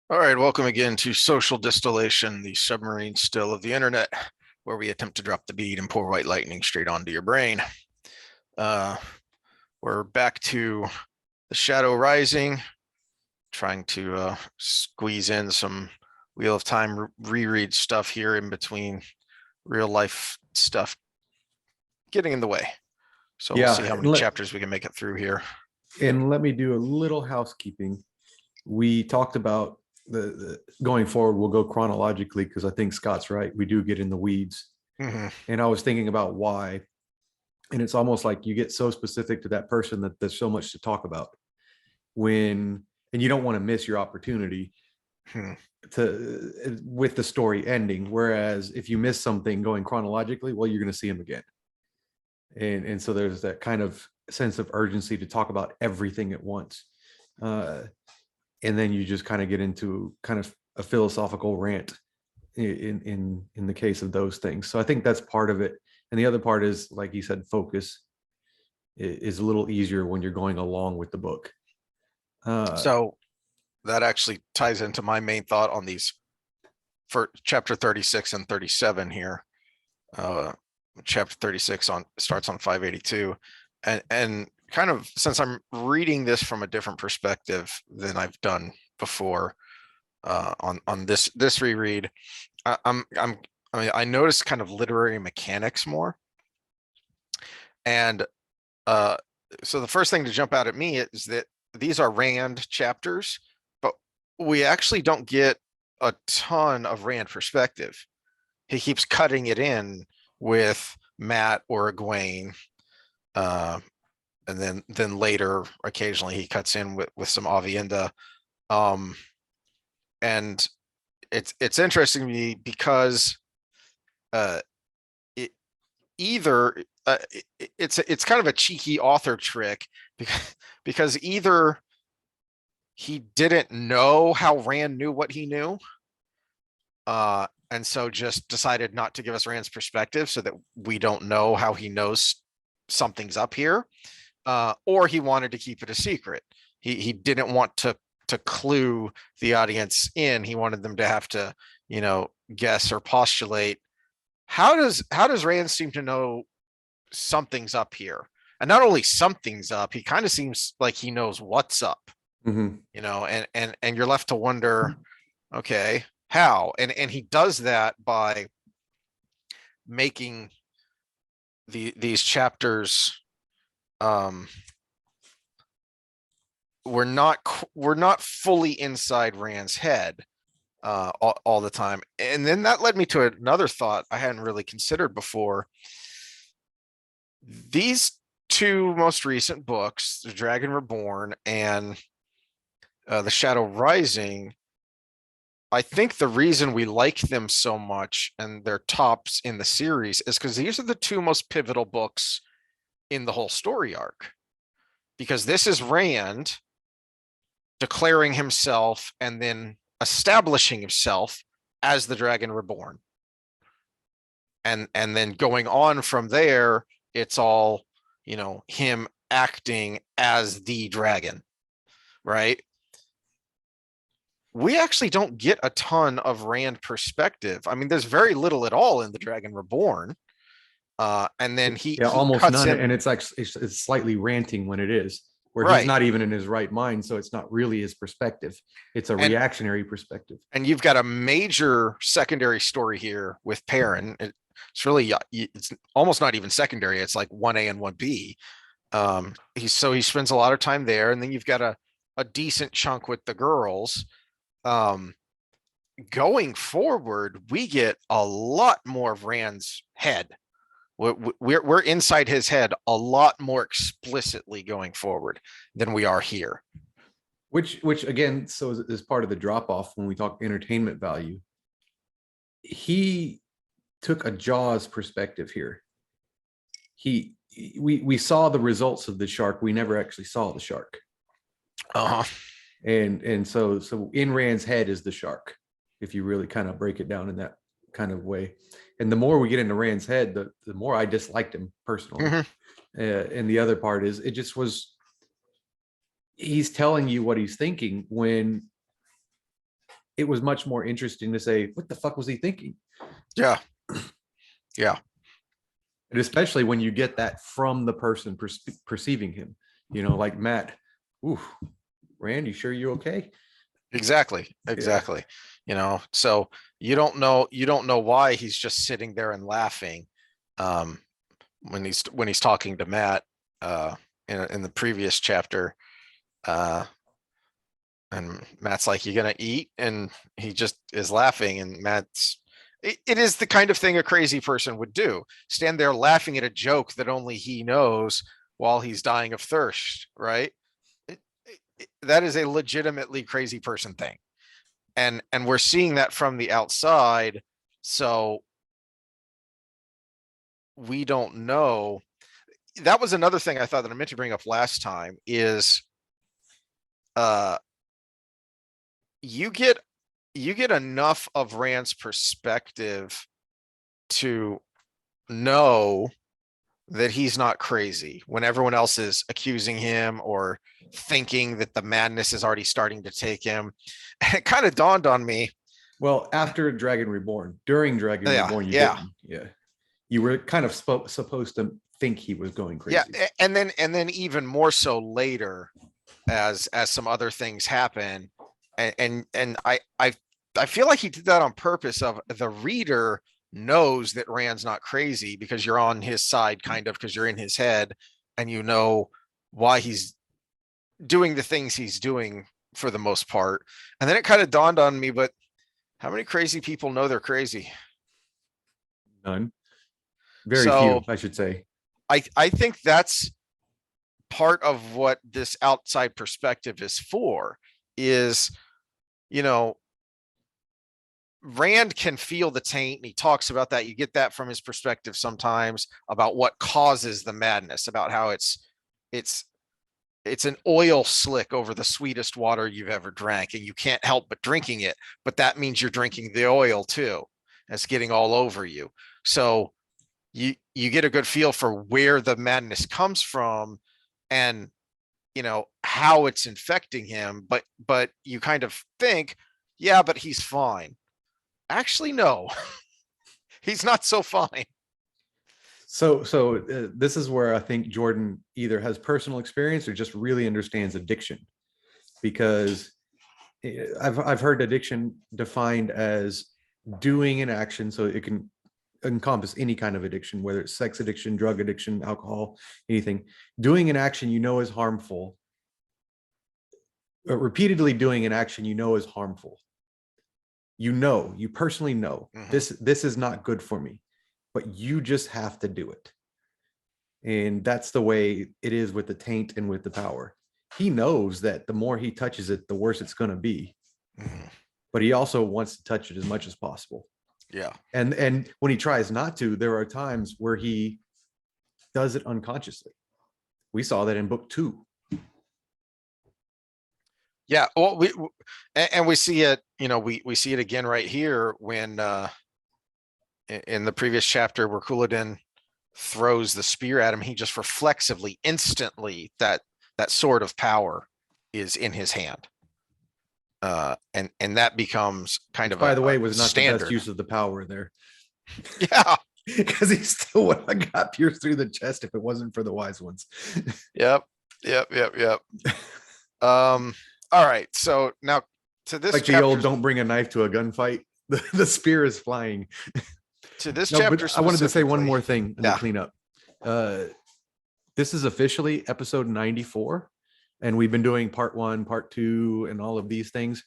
All right, welcome again to Social Distillation, the submarine still of the internet, where we attempt to drop the bead and pour white lightning straight onto your brain. Uh, we're back to the Shadow Rising, trying to squeeze in some Wheel of Time reread stuff here in between real life stuff getting in the way. So we'll see how many chapters we can make it through here. And let me do a little housekeeping. We talked about the going forward, we'll go chronologically because I think Scott's right. We do get in the weeds. And I was thinking about why. And it's almost like you get so specific to that person that there's so much to talk about and you don't want to miss your opportunity with the story ending. Whereas if you miss something going chronologically, well, you're going to see him again. And so there's that kind of sense of urgency to talk about everything at once. And then you just kind of get into kind of a philosophical rant in the case of those things. So I think that's part of it. And the other part is, like you said, focus is a little easier when you're going along with the book. So that actually ties into my main thought on these for chapter 36 and 37 here. Chapter 36 starts on 582. And kind of, since I'm reading this from a different perspective than I've done before on this reread, I noticed kind of literary mechanics more. And so the first thing to jump out at me is that these are Rand chapters, but we actually don't get a ton of Rand perspective. He keeps cutting it in with Matt or Gawyn. And then later, occasionally he cuts in with some Avienda. And it's interesting to me because it's kind of a cheeky author trick because either he didn't know how Rand knew what he knew, and so just decided not to give us Rand's perspective so that we don't know how he knows something's up here, or he wanted to keep it a secret. He didn't want to clue the audience in. He wanted them to have to, guess or postulate. How does Rand seem to know something's up here? And not only something's up, he kind of seems like he knows what's up. And you're left to wonder, okay, how? And he does that by making these chapters we're not fully inside Rand's head all the time. And then that led me to another thought I hadn't really considered before. These two most recent books, The Dragon Reborn and The Shadow Rising, I think the reason we like them so much and they're tops in the series is because these are the two most pivotal books in the whole story arc. Because this is Rand declaring himself and then establishing himself as the Dragon Reborn. And then going on from there, it's all, him acting as the dragon, right? We actually don't get a ton of Rand perspective. I mean, there's very little at all in the Dragon Reborn. And then he almost cuts none, and it's like it's slightly ranting when it is, where he's not even in his right mind, so it's not really his perspective. It's a reactionary perspective. And you've got a major secondary story here with Perrin. It's really, it's almost not even secondary. It's like 1A and 1B. He spends a lot of time there, and then you've got a decent chunk with the girls. Going forward, we get a lot more of Rand's head. We're inside his head a lot more explicitly going forward than we are here. Which again, so is part of the drop off when we talk entertainment value. He took a Jaws perspective here. We saw the results of the shark. We never actually saw the shark. And so in Rand's head is the shark, if you really kind of break it down in that kind of way. And the more we get into Rand's head, the more I disliked him personally. And the other part is he's telling you what he's thinking when it was much more interesting to say, what the fuck was he thinking? Yeah. Yeah. And especially when you get that from the person perceiving him, like Matt. Ooh, Rand, you sure you're okay? Exactly. Yeah. So you don't know why he's just sitting there and laughing when he's talking to Matt in the previous chapter. And Matt's like, "You gonna eat?" And he just is laughing. And it is the kind of thing a crazy person would do. Stand there laughing at a joke that only he knows while he's dying of thirst, right? That is a legitimately crazy person thing. And we're seeing that from the outside. So we don't know. That was another thing I thought that I meant to bring up last time is uh you get enough of Rand's perspective to know that he's not crazy when everyone else is accusing him or thinking that the madness is already starting to take him. And it kind of dawned on me. Well, after Dragon Reborn, during Dragon Yeah, Reborn, you yeah. didn't. Yeah. You were kind of supposed to think he was going crazy. Yeah, and then even more so later as some other things happen. And I feel like he did that on purpose. Of the reader knows that Rand's not crazy because you're on his side, kind of, because you're in his head and you know why he's doing the things he's doing for the most part. And then it kind of dawned on me, but how many crazy people know they're crazy? None. Very So few, I should say. I think that's part of what this outside perspective is for, is, Rand can feel the taint, and he talks about that. You get that from his perspective sometimes about what causes the madness, about how it's an oil slick over the sweetest water you've ever drank, and you can't help but drinking it. But that means you're drinking the oil too. It's getting all over you. So you get a good feel for where the madness comes from, and how it's infecting him. But you kind of think, yeah, but he's fine. Actually, no. He's not so fine. So this is where I think Jordan either has personal experience or just really understands addiction, because I've heard addiction defined as doing an action, so it can encompass any kind of addiction, whether it's sex addiction, drug addiction, alcohol, anything. Doing an action you know is harmful, repeatedly doing an action you know is harmful. You personally know this is not good for me, but you just have to do it. And that's the way it is with the taint and with the power. He knows that the more he touches it, the worse it's going to be. But he also wants to touch it as much as possible. Yeah. And when he tries not to, there are times where he does it unconsciously. We saw that in book 2. Yeah. Well, we see it, we see it again right here when in the previous chapter where Couladin throws the spear at him, he just reflexively, instantly, that sword of power is in his hand. And that becomes kind of, by the way, was not standard. the best use of the power there. Yeah. Because he still would have got pierced through the chest if it wasn't for the wise ones. Yep. All right. So now to this, like the old "don't bring a knife to a gunfight." The spear is flying. To this no, chapter, I wanted to say one more thing to clean up. This is officially episode 94, and we've been doing part 1, part 2, and all of these things.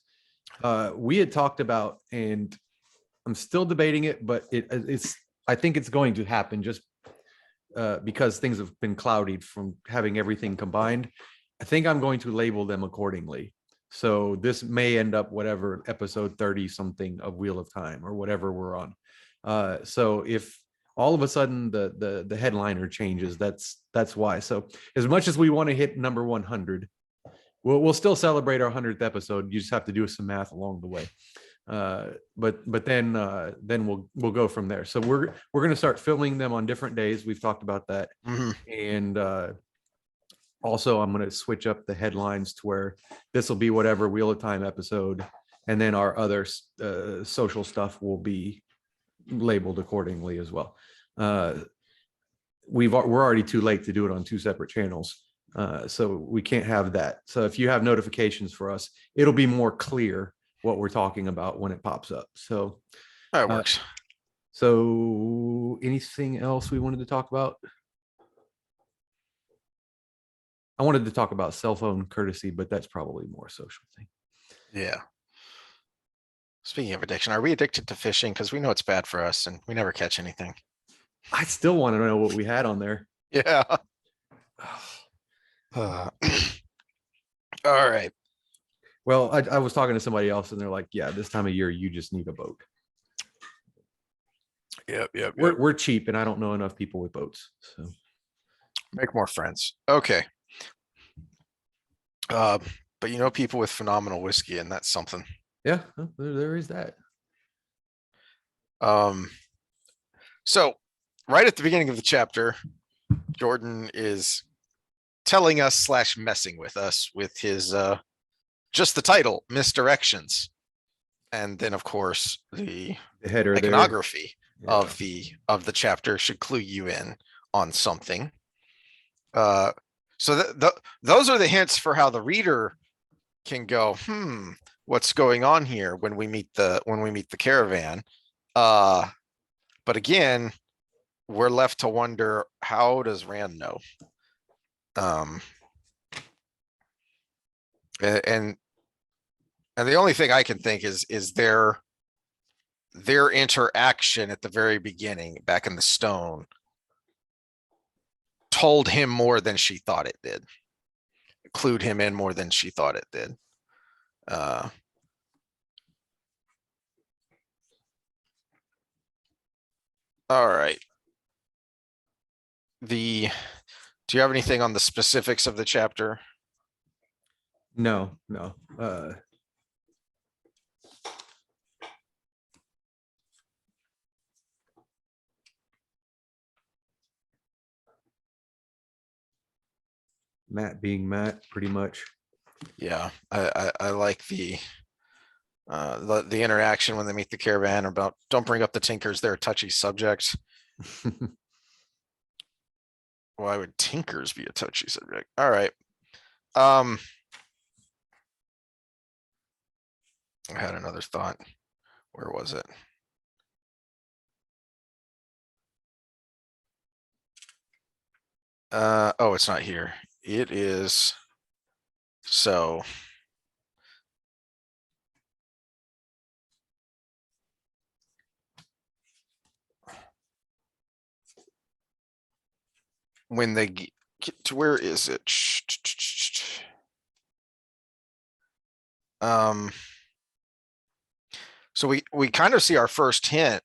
We had talked about, and I'm still debating it, but it's I think it's going to happen just because things have been cloudied from having everything combined. I think I'm going to label them accordingly. So this may end up whatever episode 30 something of Wheel of Time or whatever we're on. So if all of a sudden the headliner changes, that's why. So as much as we want to hit number 100, we'll still celebrate our 100th episode. You just have to do some math along the way. But then we'll go from there. So we're going to start filming them on different days. We've talked about that. And also I'm going to switch up the headlines to where this will be whatever Wheel of Time episode and then our other social stuff will be labeled accordingly as well. We're already too late to do it on 2 separate channels, so we can't have that. So if you have notifications for us, it'll be more clear what we're talking about when it pops up. So That works. So anything else we wanted to talk about? I wanted to talk about cell phone courtesy, but that's probably more a social thing. Yeah. Speaking of addiction, are we addicted to fishing? Because we know it's bad for us and we never catch anything. I still want to know what we had on there. Yeah. All right. Well, I was talking to somebody else and they're like, yeah, this time of year, you just need a boat. Yep. We're cheap and I don't know enough people with boats. So Make more friends. Okay. But you know people with phenomenal whiskey, and that's something. yeah, there is that. So right at the beginning of the chapter, Jordan is telling us / messing with us with his just the title, Misdirections. And then of course the header iconography there. of the chapter should clue you in on something. So those are the hints for how the reader can go, what's going on here when we meet the caravan. But again, we're left to wonder, how does Rand know? And the only thing I can think is their interaction at the very beginning back in the stone told him more than she thought it did, clued him in more than she thought it did. All right. Do you have anything on the specifics of the chapter? No. Matt being Matt, pretty much. Yeah, I like the interaction when they meet the caravan about, don't bring up the Tinkers, they're a touchy subject. Why would Tinkers be a touchy subject? All right. I had another thought. Where was it? Oh, it's not here. It is. So when they get to, where is it? So we kind of see our first hint,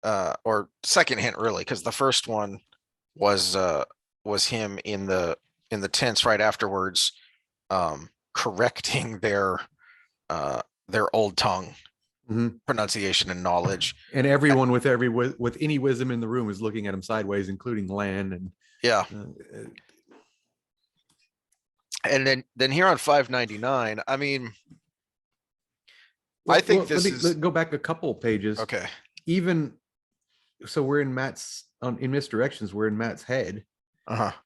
or second hint really, because the first one was him in the tents right afterwards, correcting their old tongue pronunciation and knowledge. And everyone with any wisdom in the room is looking at him sideways, including Lan. And yeah. And then here on 599, I mean, I think this is, go back a couple pages. Okay. Even so, we're in Matt's in Misdirections. We're in Matt's head,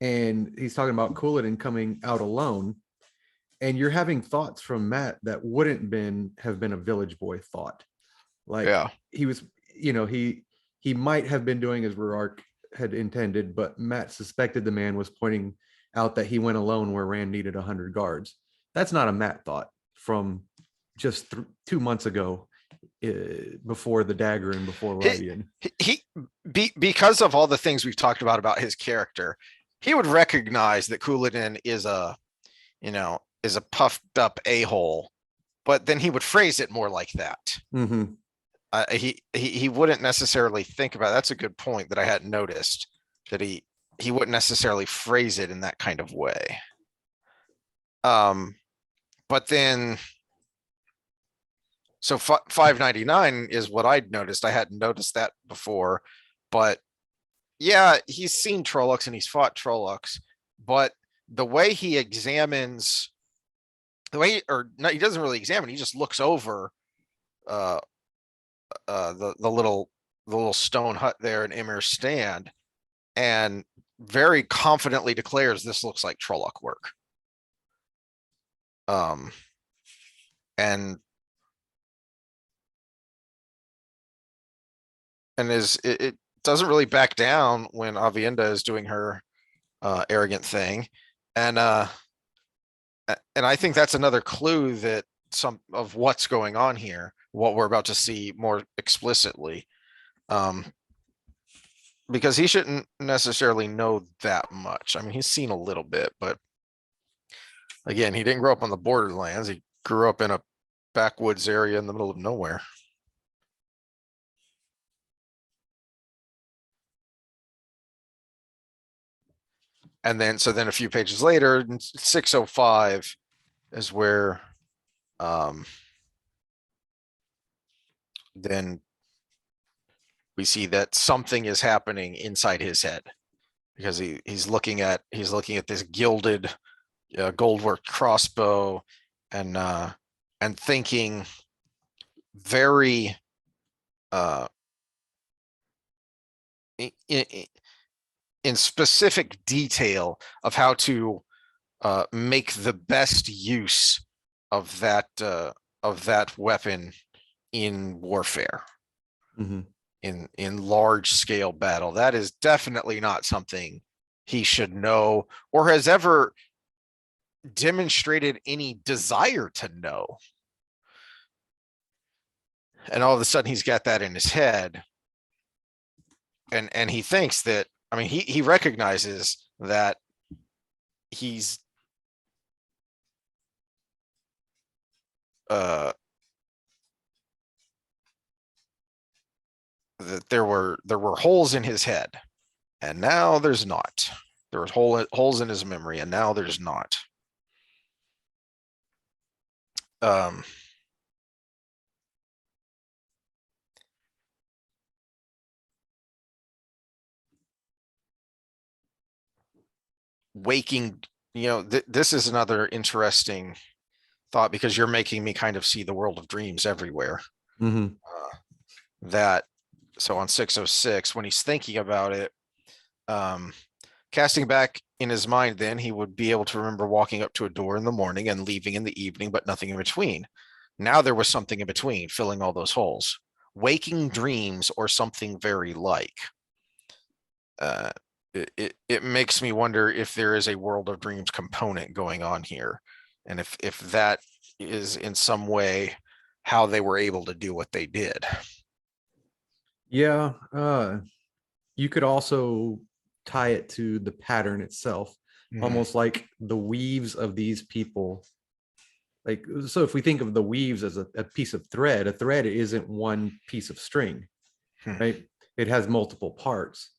and he's talking about Couladin coming out alone, and you're having thoughts from Matt that wouldn't have been a village boy thought. Like, he was, he might have been doing as Rurark had intended, but Matt suspected the man was pointing out that he went alone where Rand needed 100 guards. That's not a Matt thought from just 2 months ago, before the dagger and before Rivian. Because of all the things we've talked about his character, he would recognize that Couladin is a puffed up a-hole, but then he would phrase it more like that. He wouldn't necessarily think about it. That's a good point that I hadn't noticed, that he wouldn't necessarily phrase it in that kind of way. But then, so 599 is what I'd noticed. I hadn't noticed that before, but yeah, he's seen Trollocs and he's fought Trollocs, but the way he examines the way, or no, he doesn't really examine, he just looks over uh the little stone hut there in Ymir's stand and very confidently declares this looks like Trolloc work. And it doesn't really back down when Avienda is doing her arrogant thing. And I think that's another clue that some of what's going on here, what we're about to see more explicitly. Because he shouldn't necessarily know that much. I mean, he's seen a little bit, but again, he didn't grow up on the borderlands. He grew up in a backwoods area in the middle of nowhere. And then, so then a few pages later, 605 is where then we see that something is happening inside his head, because he's looking at this gilded gold-worked crossbow and thinking very in specific detail of how to make the best use of that weapon in warfare. Mm-hmm. In large scale battle. That is definitely not something he should know or has ever demonstrated any desire to know. And all of a sudden he's got that in his head. And he thinks that, I mean, he recognizes that he's that there were holes in his head, and now there's not. There was holes in his memory, and now there's not. Waking, this is another interesting thought, because you're making me kind of see the world of dreams everywhere. Mm-hmm. That, so on 606, when he's thinking about it, casting back in his mind, then he would be able to remember walking up to a door in the morning and leaving in the evening, but nothing in between. Now there was something in between, filling all those holes. Waking dreams, or something very like. It makes me wonder if there is a world of dreams component going on here, and if that is in some way how they were able to do what they did. Yeah, you could also tie it to the pattern itself, almost like the weaves of these people. Like, so if we think of the weaves as a piece of thread, a thread isn't one piece of string, right? It has multiple parts.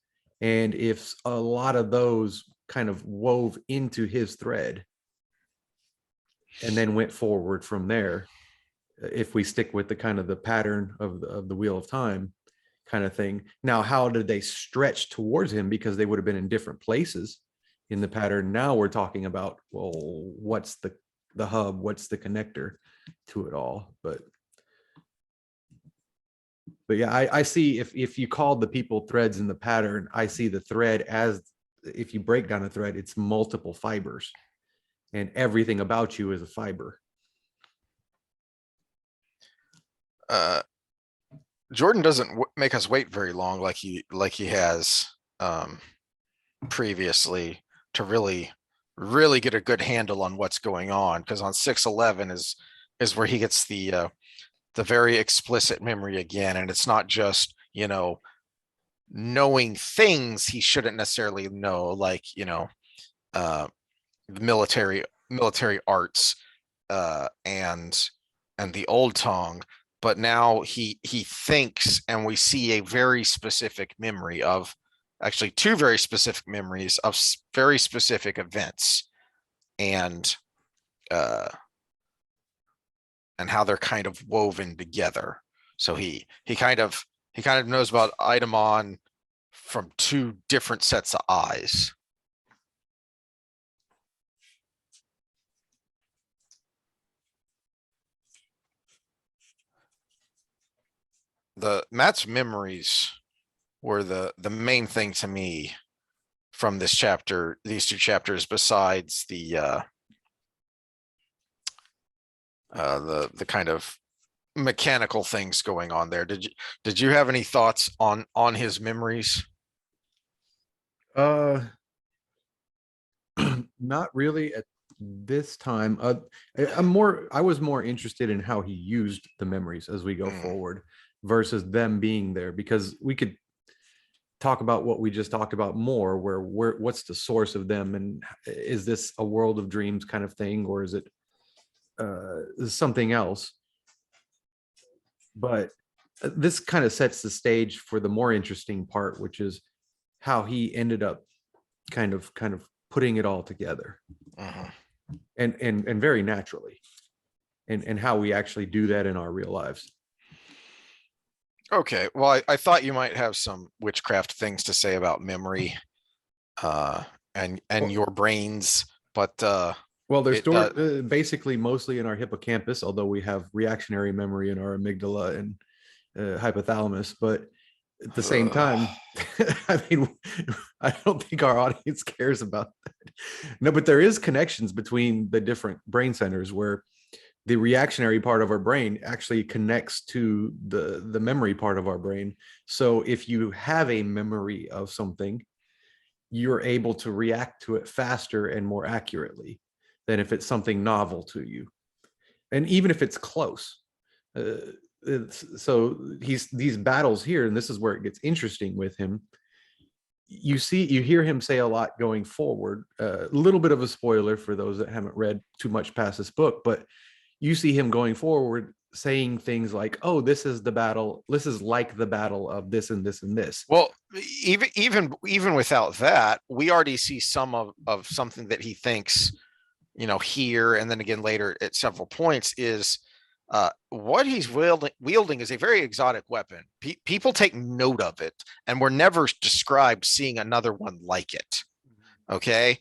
And if a lot of those kind of wove into his thread and then went forward from there, if we stick with the kind of the pattern of the wheel of time kind of thing. Now, how did they stretch towards him? Because they would have been in different places in the pattern. Now we're talking about, well, what's the hub? What's the connector to it all? But yeah, I see, if you called the people threads in the pattern, I see the thread as, if you break down a thread, it's multiple fibers, and everything about you is a fiber. Jordan doesn't make us wait very long, like he has previously, to really get a good handle on what's going on. Because on 611 is where he gets the very explicit memory again, and it's not just knowing things he shouldn't necessarily know, like military arts and the old tongue. But now he thinks, and we see a very specific memory of, actually two very specific memories of very specific events, and how they're kind of woven together. So he kind of knows about Idamon from two different sets of eyes. the Matt's memories were the main thing to me from this chapter, these two chapters, besides the kind of mechanical things going on there. Did you have any thoughts on his memories? Uh, not really at this time. I was more interested in how he used the memories as we go forward versus them being there, because we could talk about what we just talked about more, where what's the source of them, and is this a world of dreams kind of thing, or is it something else? But this kind of sets the stage for the more interesting part, which is how he ended up kind of putting it all together, and very naturally, and how we actually do that in our real lives. Okay, well, I thought you might have some witchcraft things to say about memory, and Well- your brains, but Well, they're it stored basically mostly in our hippocampus, although we have reactionary memory in our amygdala and hypothalamus. But at the same time, I mean, I don't think our audience cares about that. No, but there is connections between the different brain centers, where the reactionary part of our brain actually connects to the memory part of our brain. So if you have a memory of something, you're able to react to it faster and more accurately than if it's something novel to you, and even if it's close. So these battles here, and this is where it gets interesting with him. You hear him say a lot going forward. A little bit of a spoiler for those that haven't read too much past this book, but you see him going forward saying things like, "Oh, this is the battle. This is like the battle of this and this and this." well, even without that, we already see some of something that he thinks, here, and then again later at several points, is what he's wielding is a very exotic weapon. People take note of it, and we're never described seeing another one like it. Okay,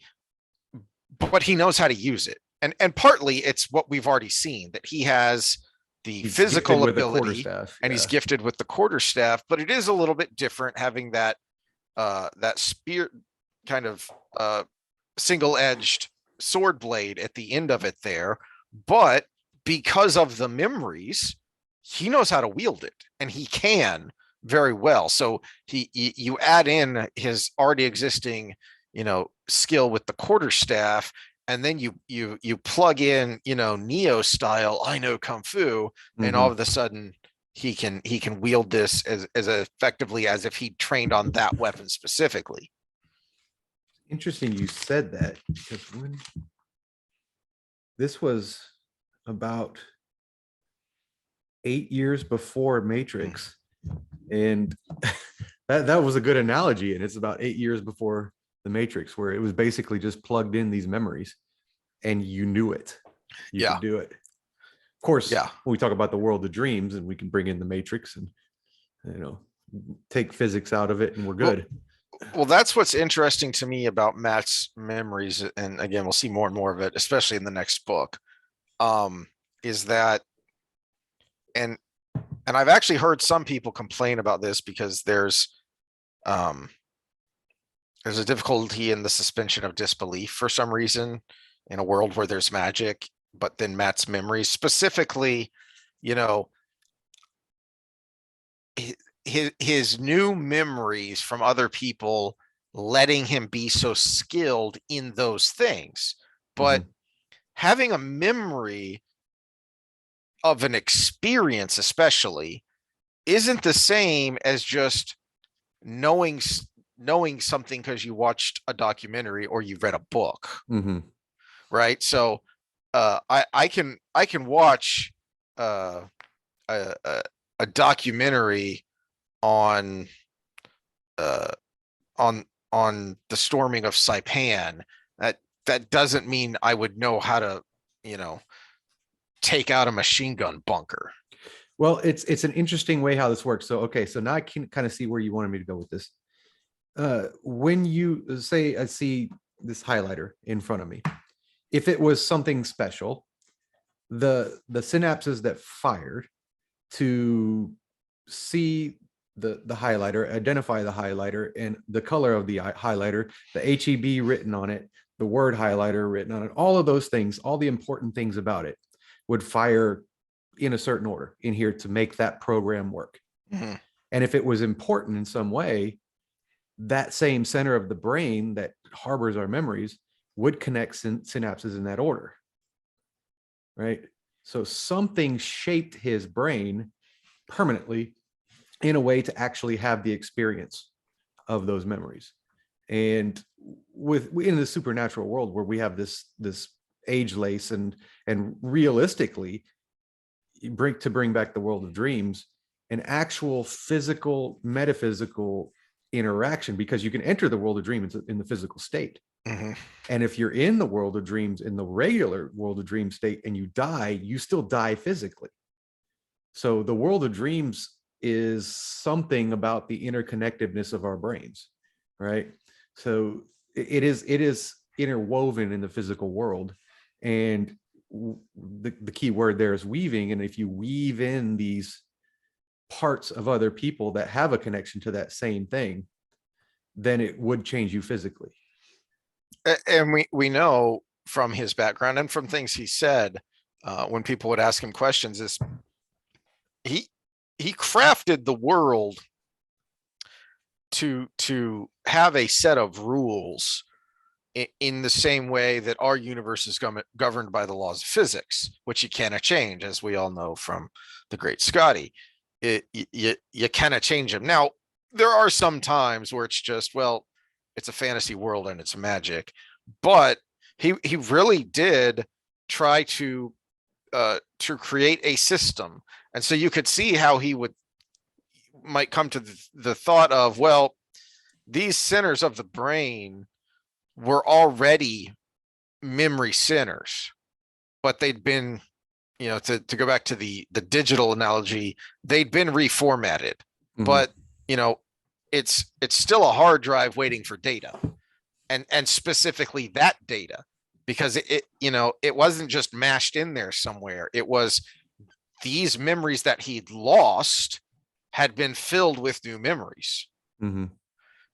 but he knows how to use it, and partly it's what we've already seen, that he has the He's physical gifted with a ability, quarterstaff, and he's yeah. gifted with the quarterstaff, but it is a little bit different having that spear kind of single-edged sword blade at the end of it there. But because of the memories, he knows how to wield it, and he can very well. So you add in his already existing, skill with the quarterstaff, and then you plug in, Neo style, I know kung fu, and all of a sudden he can wield this as effectively as if he trained on that weapon specifically. Interesting you said that, because when this was about 8 years before Matrix, and that was a good analogy, and it's about 8 years before the Matrix, where it was basically just plugged in these memories and you knew it. You Yeah. could do it. Of course, Yeah. when we talk about the world of dreams, and we can bring in the Matrix and take physics out of it, and we're good. Well, that's what's interesting to me about Matt's memories, and again, we'll see more and more of it, especially in the next book. Is that, and I've actually heard some people complain about this, because there's a difficulty in the suspension of disbelief for some reason in a world where there's magic, but then Matt's memories, specifically, you know, his new memories from other people letting him be so skilled in those things. But having a memory of an experience, especially, isn't the same as just knowing something because you watched a documentary or you read a book. Right? So I can watch a documentary on on the storming of Saipan. That doesn't mean I would know how to, take out a machine gun bunker. Well, it's an interesting way how this works. So, okay, so now I can kind of see where you wanted me to go with this. When you say, I see this highlighter in front of me, if it was something special, the synapses that fired to see the highlighter, identify the highlighter and the color of the highlighter, the HEB written on it, the word highlighter written on it, all of those things, all the important things about it would fire in a certain order in here to make that program work. Mhm. And if it was important in some way, that same center of the brain that harbors our memories would connect synapses in that order. Right. So something shaped his brain permanently in a way to actually have the experience of those memories. And in the supernatural world where we have this age lace and realistically bring back the world of dreams, an actual physical metaphysical interaction, because you can enter the world of dreams in the physical state. Mhm. And if you're in the world of dreams, in the regular world of dream state, and you die, you still die physically. So the world of dreams is something about the interconnectedness of our brains, right? So it is interwoven in the physical world. And the key word there is weaving. And if you weave in these parts of other people that have a connection to that same thing, then it would change you physically. And we know from his background and from things he said, when people would ask him questions, is he crafted the world to have a set of rules in the same way that our universe is governed by the laws of physics, which you cannot change, as we all know from the great Scotty. You cannot change them. Now, there are some times where it's just, well, it's a fantasy world and it's magic, but he really did try to create a system. And so you could see how he might come to the thought of, well, these centers of the brain were already memory centers, but they'd been, to go back to the digital analogy, they'd been reformatted. Mhm. But it's still a hard drive waiting for data, and specifically that data, because it wasn't just mashed in there somewhere. It was these memories that he'd lost had been filled with new memories. Mhm.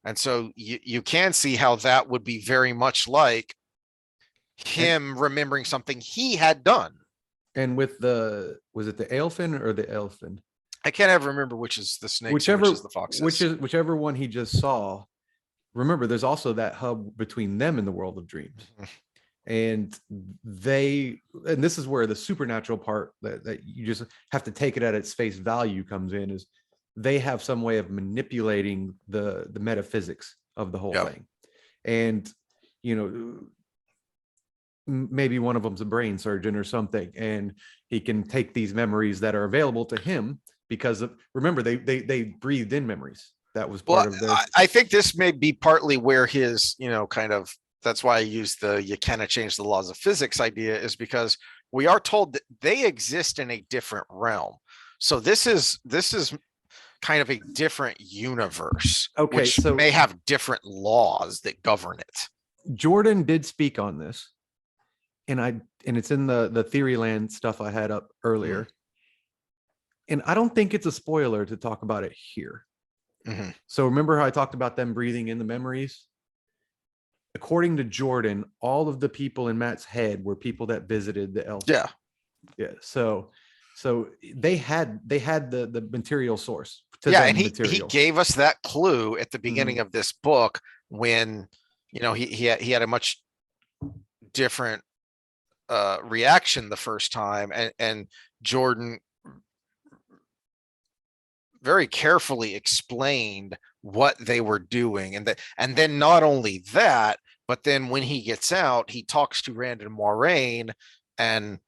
And so you can see how that would be very much like him remembering something he had done. And with was it the Aelfin or the Elfin? I can't ever remember which is the snakes and which is the foxes. Whichever one he just saw. Remember, there's also that hub between them in the world of dreams. And this is where the supernatural part that you just have to take it at its face value comes in, is they have some way of manipulating the metaphysics of the whole thing. And maybe one of them's a brain surgeon or something, and he can take these memories that are available to him because remember, they breathed in memories. That was part of their. I think this may be partly where his, kind of, that's why I use the you cannot change the laws of physics idea, is because we are told that they exist in a different realm. So this is kind of a different universe, which so may have different laws that govern it. Jordan did speak on this, and it's in the Theoryland stuff I had up earlier. And I don't think it's a spoiler to talk about it here. So remember how I talked about them breathing in the memories? According to Jordan, all of the people in Matt's head were people that visited the elf. Yeah. So they had the material source. And he gave us that clue at the beginning of this book when he had a much different reaction the first time, and Jordan very carefully explained what they were doing, and then not only that, but then when he gets out, he talks to Rand and Moiraine, and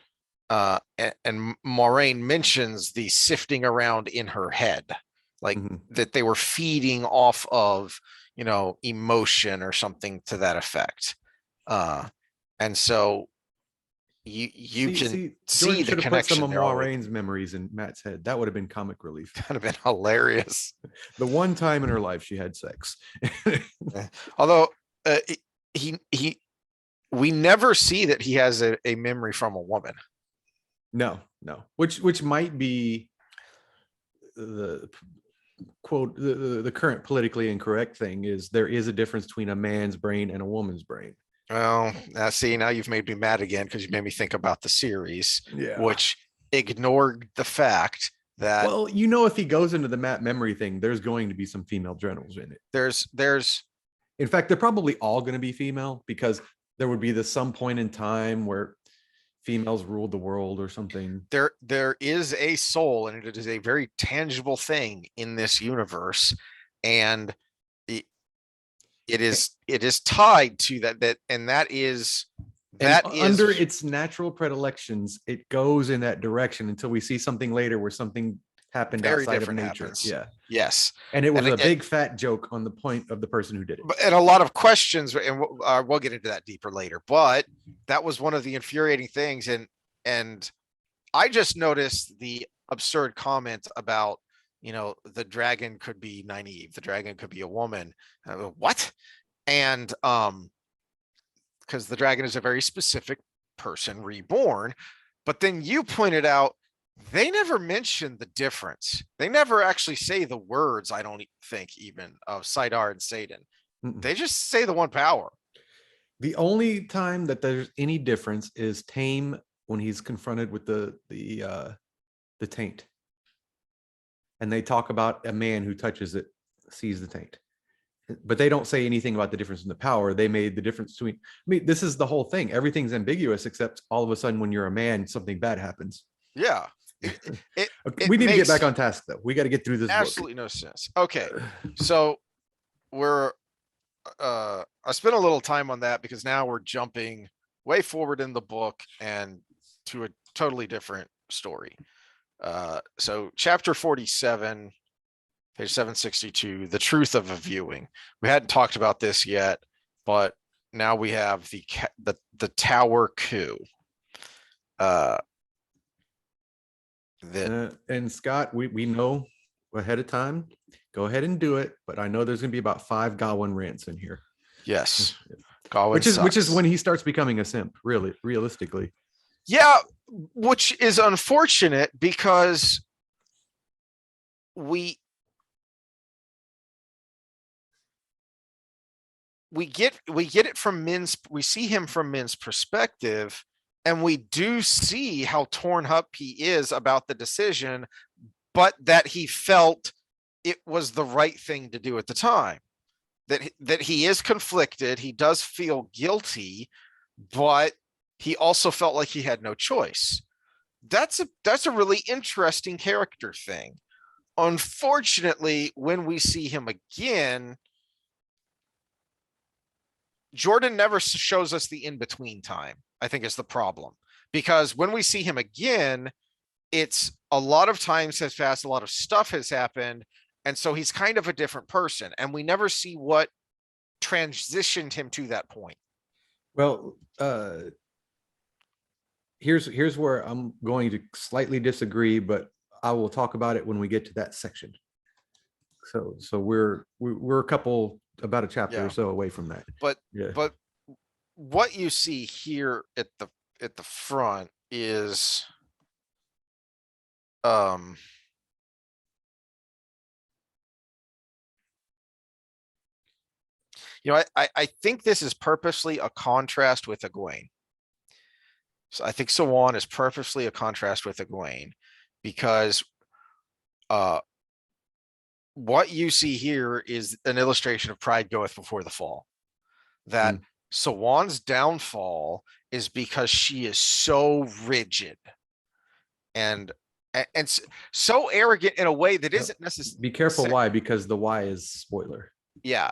Moiraine mentions the sifting around in her head, like that they were feeding off of emotion or something to that effect, and so you can see the connection. Put some of Moiraine's memories in Matt's head. That would have been comic relief. That would have been hilarious. The one time in her life she had sex. Although we never see that he has a memory from a woman. No, which might be the quote, the current politically incorrect thing is there is a difference between a man's brain and a woman's brain. Well, see, now you've made me mad again because you made me think about the series, Yeah. which ignored the fact that Well, if he goes into the map memory thing, there's going to be some female generals in it. there's In fact, they're probably all going to be female because there would be this some point in time where females ruled the world or something. there is a soul, and it is a very tangible thing in this universe, and it is tied to that, and that is under its natural predilections, it goes in that direction until we see something later where something happened very outside of different nature. happens. Yeah. Yes. And it was a big fat joke on the point of the person who did it. And a lot of questions, and we'll get into that deeper later, but that was one of the infuriating things. And I just noticed the absurd comment about, the dragon could be naive, the dragon could be a woman. What? And because the dragon is a very specific person reborn. But then you pointed out they never mention the difference. They never actually say the words, I don't think, even of Sidar and Satan. They just say the one power. The only time that there's any difference is Tame when he's confronted with the taint. And they talk about a man who touches it, sees the taint. But they don't say anything about the difference in the power. They made the difference between, this is the whole thing. Everything's ambiguous, except all of a sudden when you're a man, something bad happens. Yeah. We need to get back on task, though. We got to get through this. Absolutely no sense. Okay. So I spent a little time on that because now we're jumping way forward in the book and to a totally different story. So chapter 47, page 762, the truth of a viewing. We hadn't talked about this yet, but now we have the tower coup. And Scott, we know ahead of time. Go ahead and do it, but I know there's going to be about 5 Gawyn rants in here. Yes, Gawyn which is when he starts becoming a simp. Really, realistically. Yeah, which is unfortunate because we get it from we see him from Min's perspective, and we do see how torn up he is about the decision, but that he felt it was the right thing to do at the time. That he is conflicted, he does feel guilty, but he also felt like he had no choice. That's a really interesting character thing. Unfortunately, when we see him again, Jordan never shows us the in-between time, I think is the problem. Because when we see him again, it's a lot of times has passed, a lot of stuff has happened, and so he's kind of a different person, and we never see what transitioned him to that point. Well, here's where I'm going to slightly disagree, but I will talk about it when we get to that section. So we're a couple, about a chapter or so away from that. But what you see here at the front is I think this is purposely a contrast with Gawyn. So I think Sawan is purposely a contrast with Gawyn because what you see here is an illustration of pride goeth before the fall. That Sawan's downfall is because she is so rigid and so arrogant in a way that isn't necessary. Be careful why, because the why is spoiler. Yeah.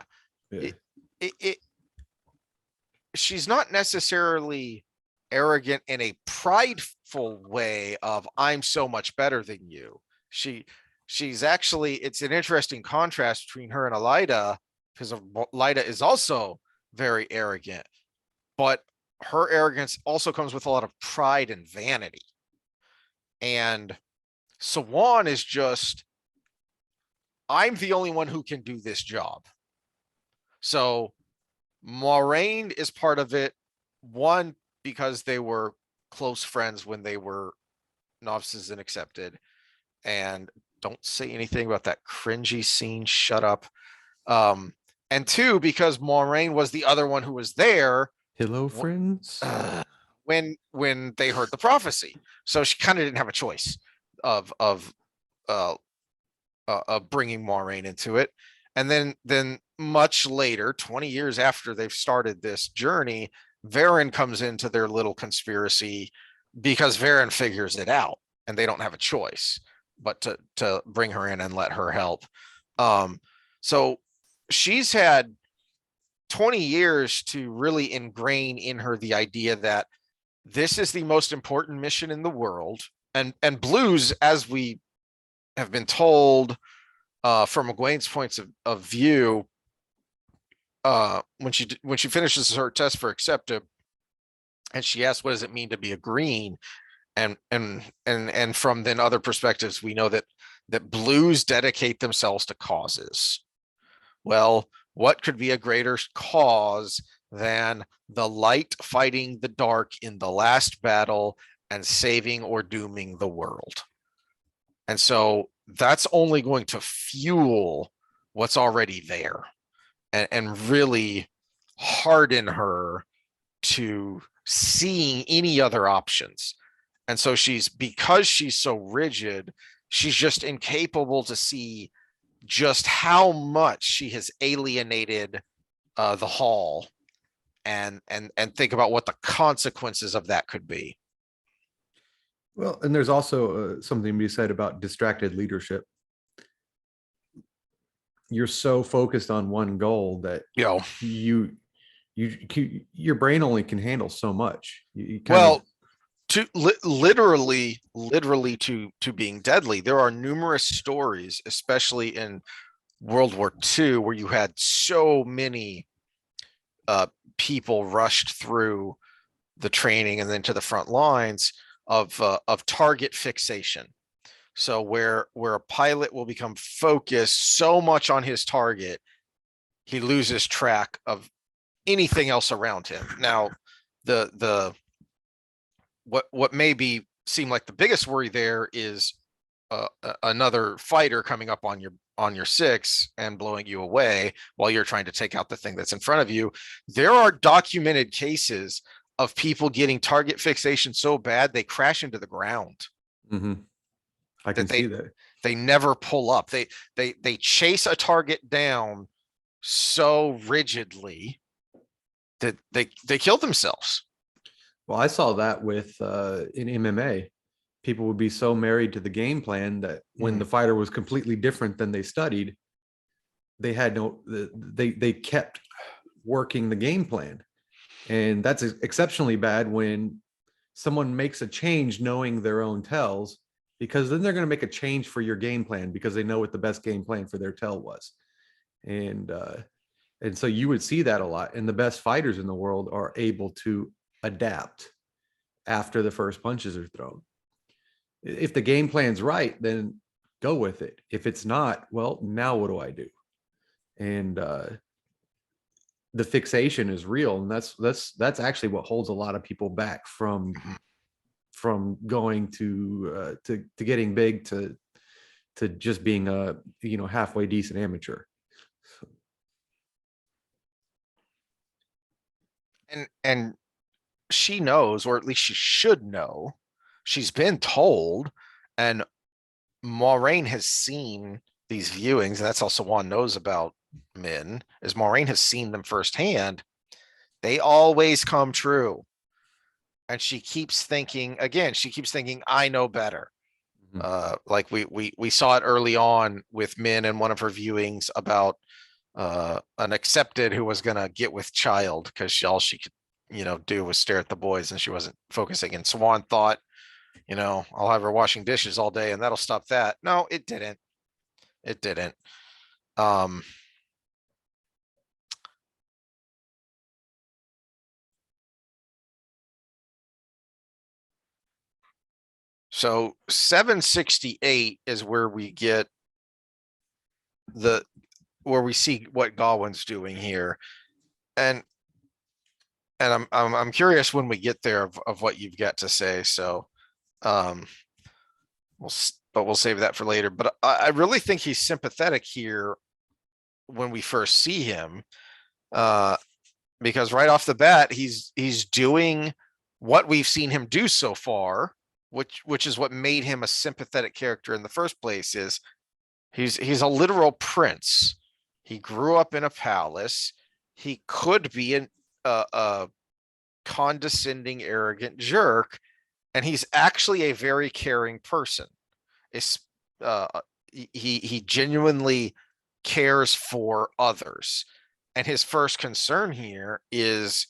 She's not necessarily arrogant in a prideful way of I'm so much better than you. She's actually, it's an interesting contrast between her and Elida, because Elida is also very arrogant, but her arrogance also comes with a lot of pride and vanity. And Sawan is just, I'm the only one who can do this job. So Moraine is part of it. One, because they were close friends when they were novices and accepted. And don't say anything about that cringy scene. Shut up. And two, because Moraine was the other one who was there Hello, friends. when they heard the prophecy. So she kind of didn't have a choice of uh, bringing Moraine into it. And then much later, 20 years after they've started this journey, Varen comes into their little conspiracy because Varen figures it out and they don't have a choice but to bring her in and let her help. So she's had 20 years to really ingrain in her the idea that this is the most important mission in the world. And Blues, as we have been told from Egwene's points of view, when she finishes her test for accepted, and she asks, "What does it mean to be a green?" And from then other perspectives, we know that Blues dedicate themselves to causes. Well, what could be a greater cause than the light fighting the dark in the last battle and saving or dooming the world? And so that's only going to fuel what's already there and really harden her to seeing any other options. And so because she's so rigid, she's just incapable to see just how much she has alienated the hall and think about what the consequences of that could be. Well, and there's also something to be said about distracted leadership. You're so focused on one goal that you your brain only can handle so much. You well, to literally to being deadly. There are numerous stories, especially in World War II, where you had so many people rushed through the training and then to the front lines of target fixation. So where a pilot will become focused so much on his target, he loses track of anything else around him. Now, the what maybe seem like the biggest worry there is another fighter coming up on your six and blowing you away while you're trying to take out the thing that's in front of you. There are documented cases of people getting target fixation so bad they crash into the ground. Mm-hmm. I can see that. They never pull up. They chase a target down so rigidly that they kill themselves. Well, I saw that with in MMA. People would be so married to the game plan that when the fighter was completely different than they studied, they had they kept working the game plan. And that's exceptionally bad when someone makes a change knowing their own tells, because then they're going to make a change for your game plan because they know what the best game plan for their tell was. And so you would see that a lot. And the best fighters in the world are able to adapt after the first punches are thrown. If the game plan's right, then go with it. If it's not, well, now what do I do? And the fixation is real, and that's actually what holds a lot of people back from going to getting big to just being a halfway decent amateur. And she knows, or at least she should know. She's been told, and Moraine has seen these viewings, and that's also one knows about Min, is Moraine has seen them firsthand. They always come true. And she keeps thinking, I know better. Like we saw it early on with Min in one of her viewings about an accepted who was gonna get with child because all she could do was stare at the boys and she wasn't focusing. And Swan thought, I'll have her washing dishes all day and that'll stop that. No, it didn't. It didn't. So 768 is where we get where we see what Gawyn's doing here. And I'm curious when we get there of what you've got to say. So we'll but we'll save that for later. But I really think he's sympathetic here when we first see him, because right off the bat, he's doing what we've seen him do so far, which is what made him a sympathetic character in the first place. Is he's a literal prince. He grew up in a palace. He could be a condescending, arrogant jerk, and he's actually a very caring person. It's, he genuinely cares for others, and his first concern here is,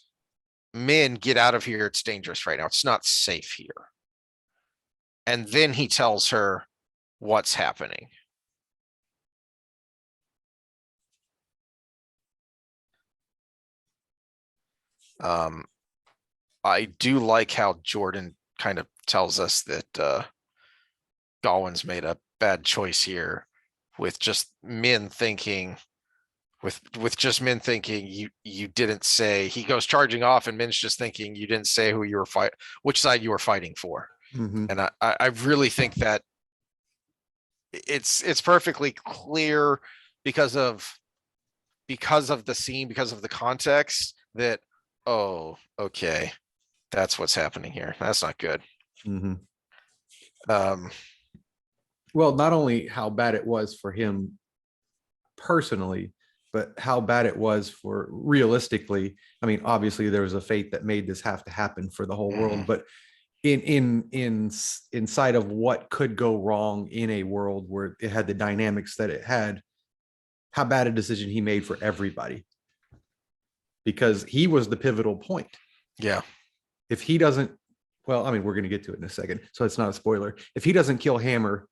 men, get out of here. It's dangerous right now. It's not safe here. And then he tells her what's happening. I do like how Jordan kind of tells us that Gawyn's made a bad choice here, with just men thinking, with just men thinking you didn't say. He goes charging off, and men's just thinking you didn't say who you were which side you were fighting for. And I really think that it's perfectly clear because of the scene, because of the context, that, oh, okay, that's what's happening here. That's not good. Well, not only how bad it was for him personally, but how bad it was for realistically. I mean, obviously there was a fate that made this have to happen for the whole world, but inside of what could go wrong in a world where it had the dynamics that it had, how bad a decision he made for everybody, because he was the pivotal point. Yeah. If he doesn't, well, I mean, we're going to get to it in a second, so it's not a spoiler. If he doesn't kill Hammer,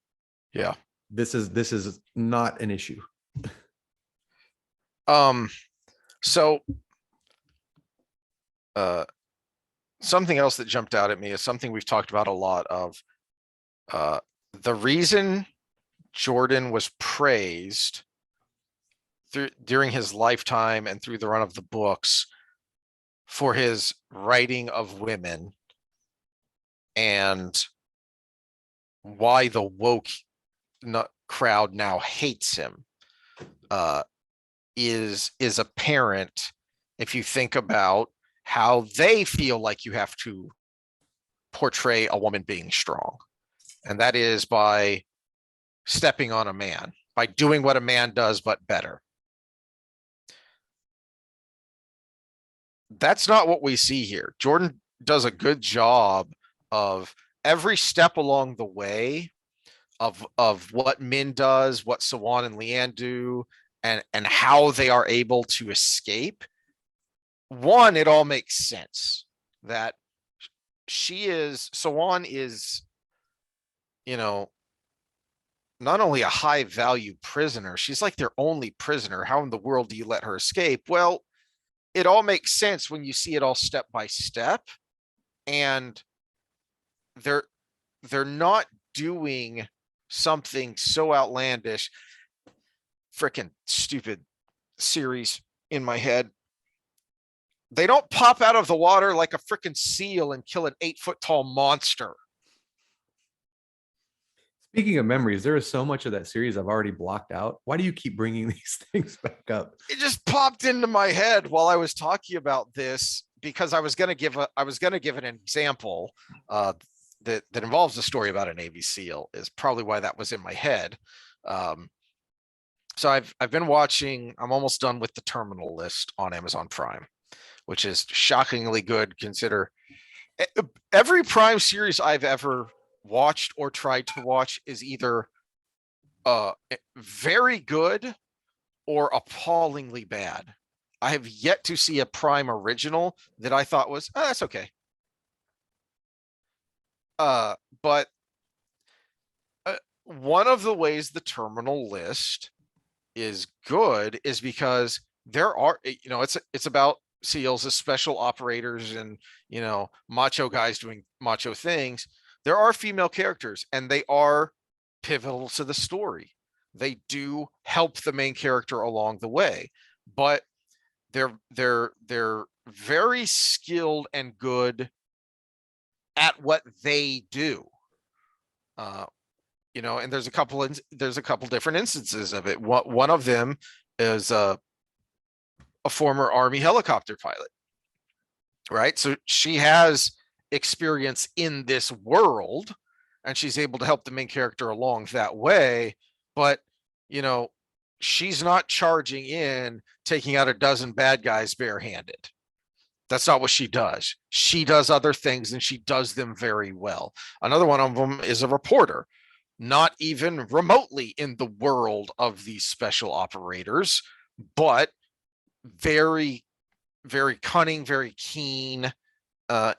yeah, this is not an issue. So something else that jumped out at me is something we've talked about a lot of, the reason Jordan was praised during his lifetime and through the run of the books for his writing of women, and why the woke crowd now hates him, is apparent if you think about how they feel like you have to portray a woman being strong. And that is by stepping on a man, by doing what a man does, but better. That's not what we see here. Jordan does a good job of every step along the way of what Min does, what Sawan and Leanne do, and how they are able to escape. One, it all makes sense that Sawan is, not only a high value prisoner, she's like their only prisoner. How in the world do you let her escape? Well, it all makes sense when you see it all step by step, and they're not doing something so outlandish. Freaking stupid series in my head. They don't pop out of the water like a freaking seal and kill an 8-foot tall monster. Speaking of memories, there is so much of that series I've already blocked out. Why do you keep bringing these things back up? It just popped into my head while I was talking about this, because I was going to give an example that involves a story about a Navy SEAL, is probably why that was in my head. So I've been watching. I'm almost done with The Terminal List on Amazon Prime, which is shockingly good. Consider every Prime series I've ever watched or tried to watch is either very good or appallingly bad. I have yet to see a Prime original that I thought was, oh, that's okay. But one of the ways The Terminal List is good is because there are, it's about SEALs as special operators and, macho guys doing macho things. There are female characters, and they are pivotal to the story. They do help the main character along the way, but they're very skilled and good at what they do. and there's a couple different instances of it. One of them is a former Army helicopter pilot, right? So she has experience in this world, and she's able to help the main character along that way. But she's not charging in, taking out a dozen bad guys barehanded. That's not what she does. She does other things, and she does them very well. Another one of them is a reporter, not even remotely in the world of these special operators, but very, very cunning, very keen, and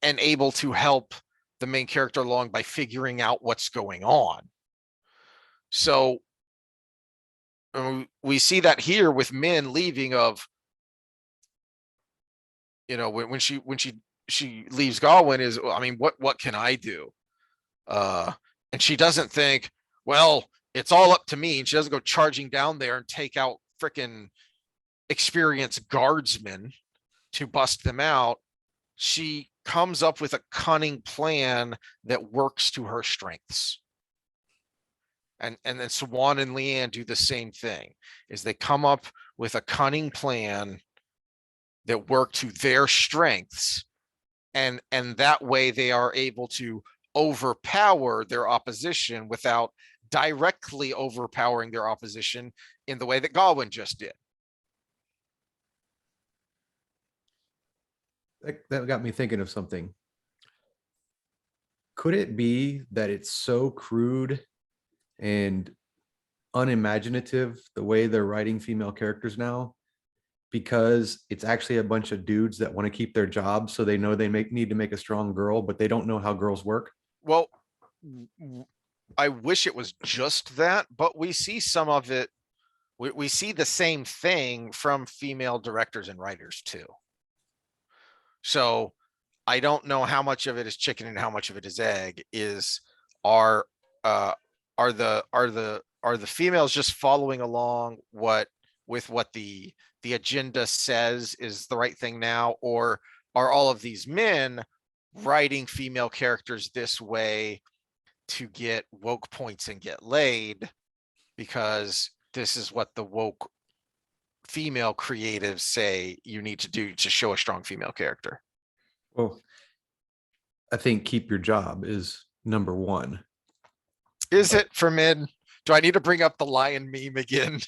able to help the main character along by figuring out what's going on. So we see that here with Min leaving of, when she leaves Gawyn is, I mean, what can I do? And she doesn't think, well, it's all up to me. And she doesn't go charging down there and take out freaking experienced guardsmen to bust them out. She comes up with a cunning plan that works to her strengths. And then Swan and Leanne do the same thing, is they come up with a cunning plan that work to their strengths. And that way they are able to overpower their opposition without directly overpowering their opposition in the way that Gawyn just did. That got me thinking of something. Could it be that it's so crude and unimaginative the way they're writing female characters now, because it's actually a bunch of dudes that want to keep their jobs, so they know they need to make a strong girl, but they don't know how girls work? Well, I wish it was just that, but we see some of it. We see the same thing from female directors and writers too. So I don't know how much of it is chicken and how much of it is egg. Are the females just following along with what the agenda says is the right thing now, or are all of these men writing female characters this way to get woke points and get laid, because this is what the woke female creatives say you need to do to show a strong female character? Well, I think keep your job is number one. Is it for men? Do I need to bring up the lion meme again?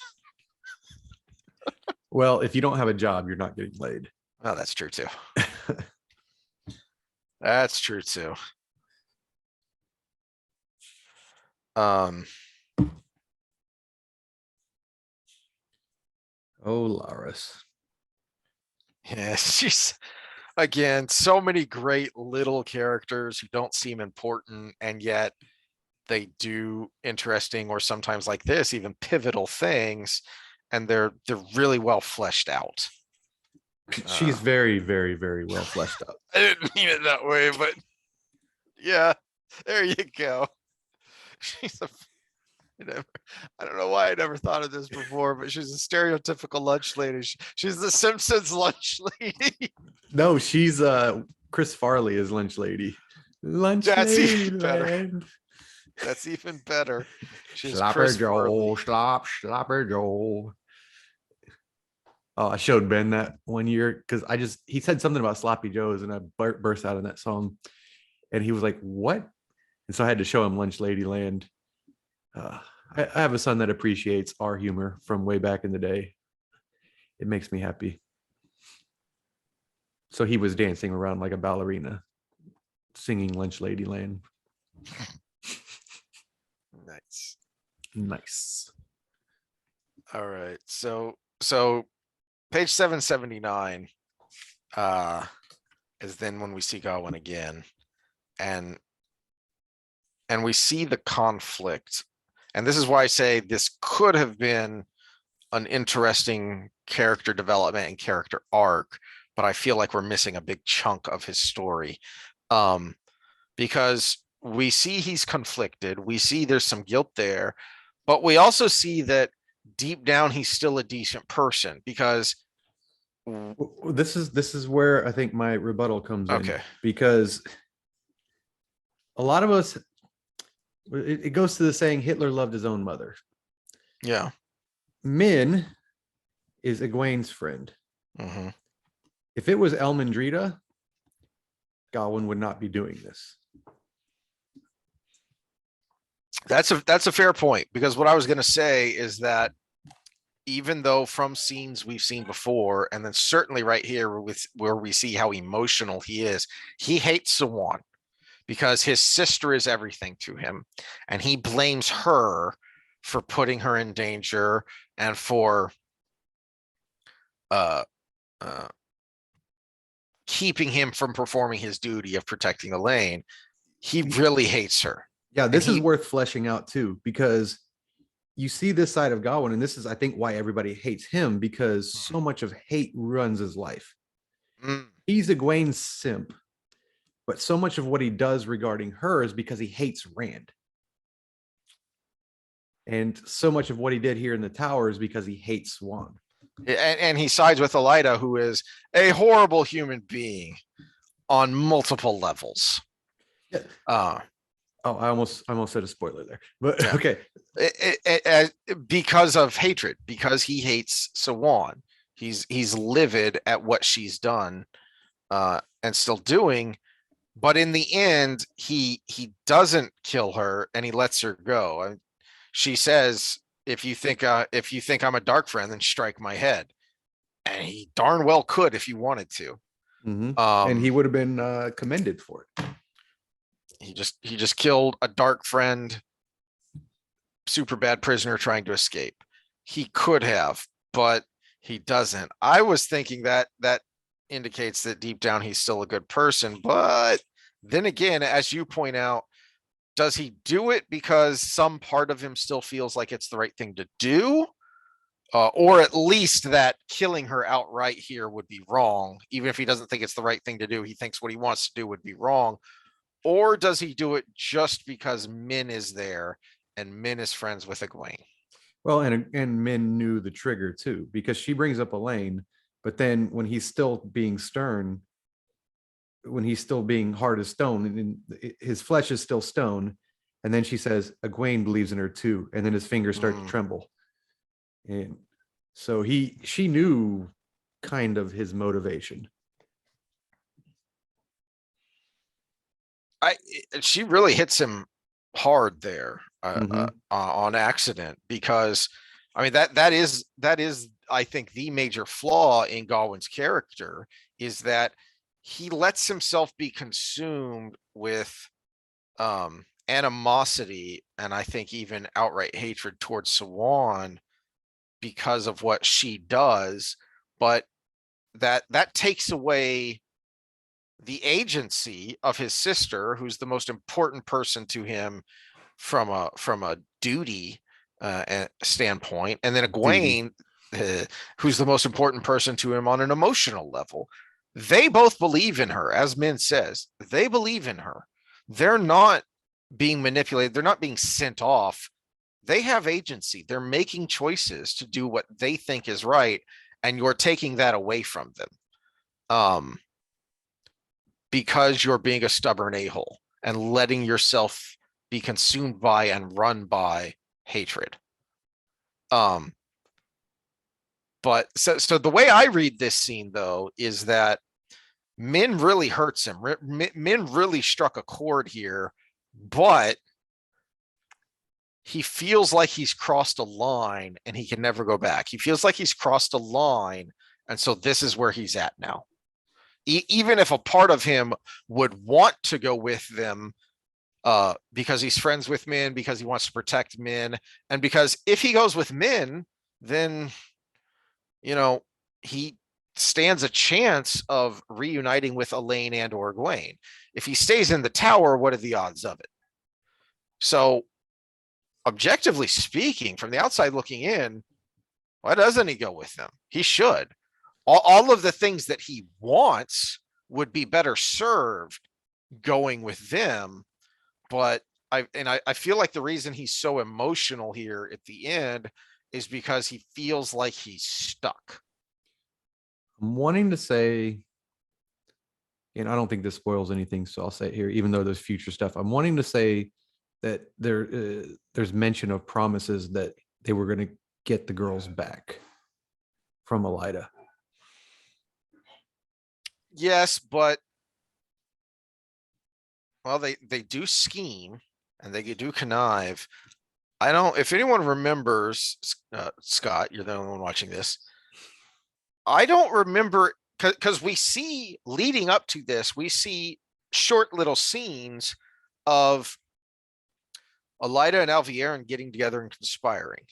Well, if you don't have a job, you're not getting laid. Oh, that's true too. That's true too. Oh, Laris. Yeah, she's, again, so many great little characters who don't seem important, and yet they do interesting, or sometimes like this, even pivotal things, and they're really well fleshed out. She's very, very, very well fleshed out. I didn't mean it that way, but yeah, there you go. She's I don't know why I never thought of this before, but she's a stereotypical lunch lady. She's the Simpsons lunch lady. No, she's Chris Farley is lunch lady. Lunch That's lady even better. land. That's even better. She's Slapper Chris Joel, Farley. slapper Joel. Oh, I showed Ben that one year because he said something about Sloppy Joes, and I burst out in that song, and he was like, "What?" And so I had to show him Lunch Lady Land. I have a son that appreciates our humor from way back in the day. It makes me happy. So he was dancing around like a ballerina, singing Lunch Lady Land. Nice. Nice. All right. So page 779 is then when we see Gawyn again, and we see the conflict. And this is why I say this could have been an interesting character development and character arc, but I feel like we're missing a big chunk of his story. Because we see he's conflicted. We see there's some guilt there, but we also see that deep down he's still a decent person, because this is where I think my rebuttal comes in. Okay. Because a lot of us, It goes to the saying Hitler loved his own mother. Yeah. Min is Egwene's friend. Hmm. If it was Elmandrita, Gawyn would not be doing this. That's a fair point, because what I was going to say is that even though from scenes we've seen before, and then certainly right here with where we see how emotional he is, he hates Sawan because his sister is everything to him, and he blames her for putting her in danger and for uh, uh, keeping him from performing his duty of protecting Elaine. He really hates her. Yeah, And this is he, worth fleshing out too, because you see this side of Gawyn, and this is, I think, why everybody hates him, because so much of hate runs his life. mm, He's Egwene's simp, but so much of what he does regarding her is because he hates Rand. And so much of what he did here in the tower is because he hates Swan. and he sides with Elida, who is a horrible human being on multiple levels. Yeah. Uh, Oh, I almost said a spoiler there, but Yeah. okay. Because of hatred, because he hates Sawan. He's livid at what she's done and still doing. But in the end, he doesn't kill her and he lets her go. She says, if you think I'm a dark friend, then strike my head. And he darn well could if he wanted to. Mm-hmm. And he would have been commended for it. He just killed a dark friend, super bad prisoner trying to escape. He could have, but he doesn't. I was thinking that indicates that deep down he's still a good person, but then again, as you point out, does he do it because some part of him still feels like it's the right thing to do? Or at least that killing her outright here would be wrong. Even if he doesn't think it's the right thing to do, he thinks what he wants to do would be wrong. Or does he do it just because Min is there and Min is friends with Egwene? Well, and Min knew the trigger too, because she brings up Elaine, but then when he's still being stern, when he's still being hard as stone, and his flesh is still stone, and then she says Egwene believes in her too, and then his fingers start to tremble, and so she knew kind of his motivation. She really hits him hard there Mm-hmm. on accident, because I mean that is I think the major flaw in Gawyn's character is that he lets himself be consumed with animosity and I think even outright hatred towards Sawan because of what she does, but that takes away the agency of his sister, who's the most important person to him from a duty standpoint, and then Egwene, who's the most important person to him on an emotional level. They both believe in her, as Min says. They believe in her. They're not being manipulated. They're not being sent off. They have agency. They're making choices to do what they think is right, and you're taking that away from them. Because you're being a stubborn a-hole and letting yourself be consumed by and run by hatred. But so the way I read this scene though is that Min really hurts him. Min really struck a chord here, but he feels like he's crossed a line and he can never go back. He feels like he's crossed a line, and so this is where he's at now. Even if a part of him would want to go with them because he's friends with Min, because he wants to protect Min, and because if he goes with Min, then he stands a chance of reuniting with Elaine and or Egwene. If he stays in the tower, what are the odds of it? So objectively speaking, from the outside looking in, why doesn't he go with them? He should. All of the things that he wants would be better served going with them. But I feel like the reason he's so emotional here at the end is because he feels like he's stuck. I'm wanting to say, and I don't think this spoils anything, so I'll say it here, even though there's future stuff. I'm wanting to say that there's mention of promises that they were going to get the girls back from Elida. Yes, but well, they do scheme and they do connive. I don't. If anyone remembers, Scott, you're the only one watching this. I don't remember because we see leading up to this, we see short little scenes of Elida and Alviarin getting together and conspiring.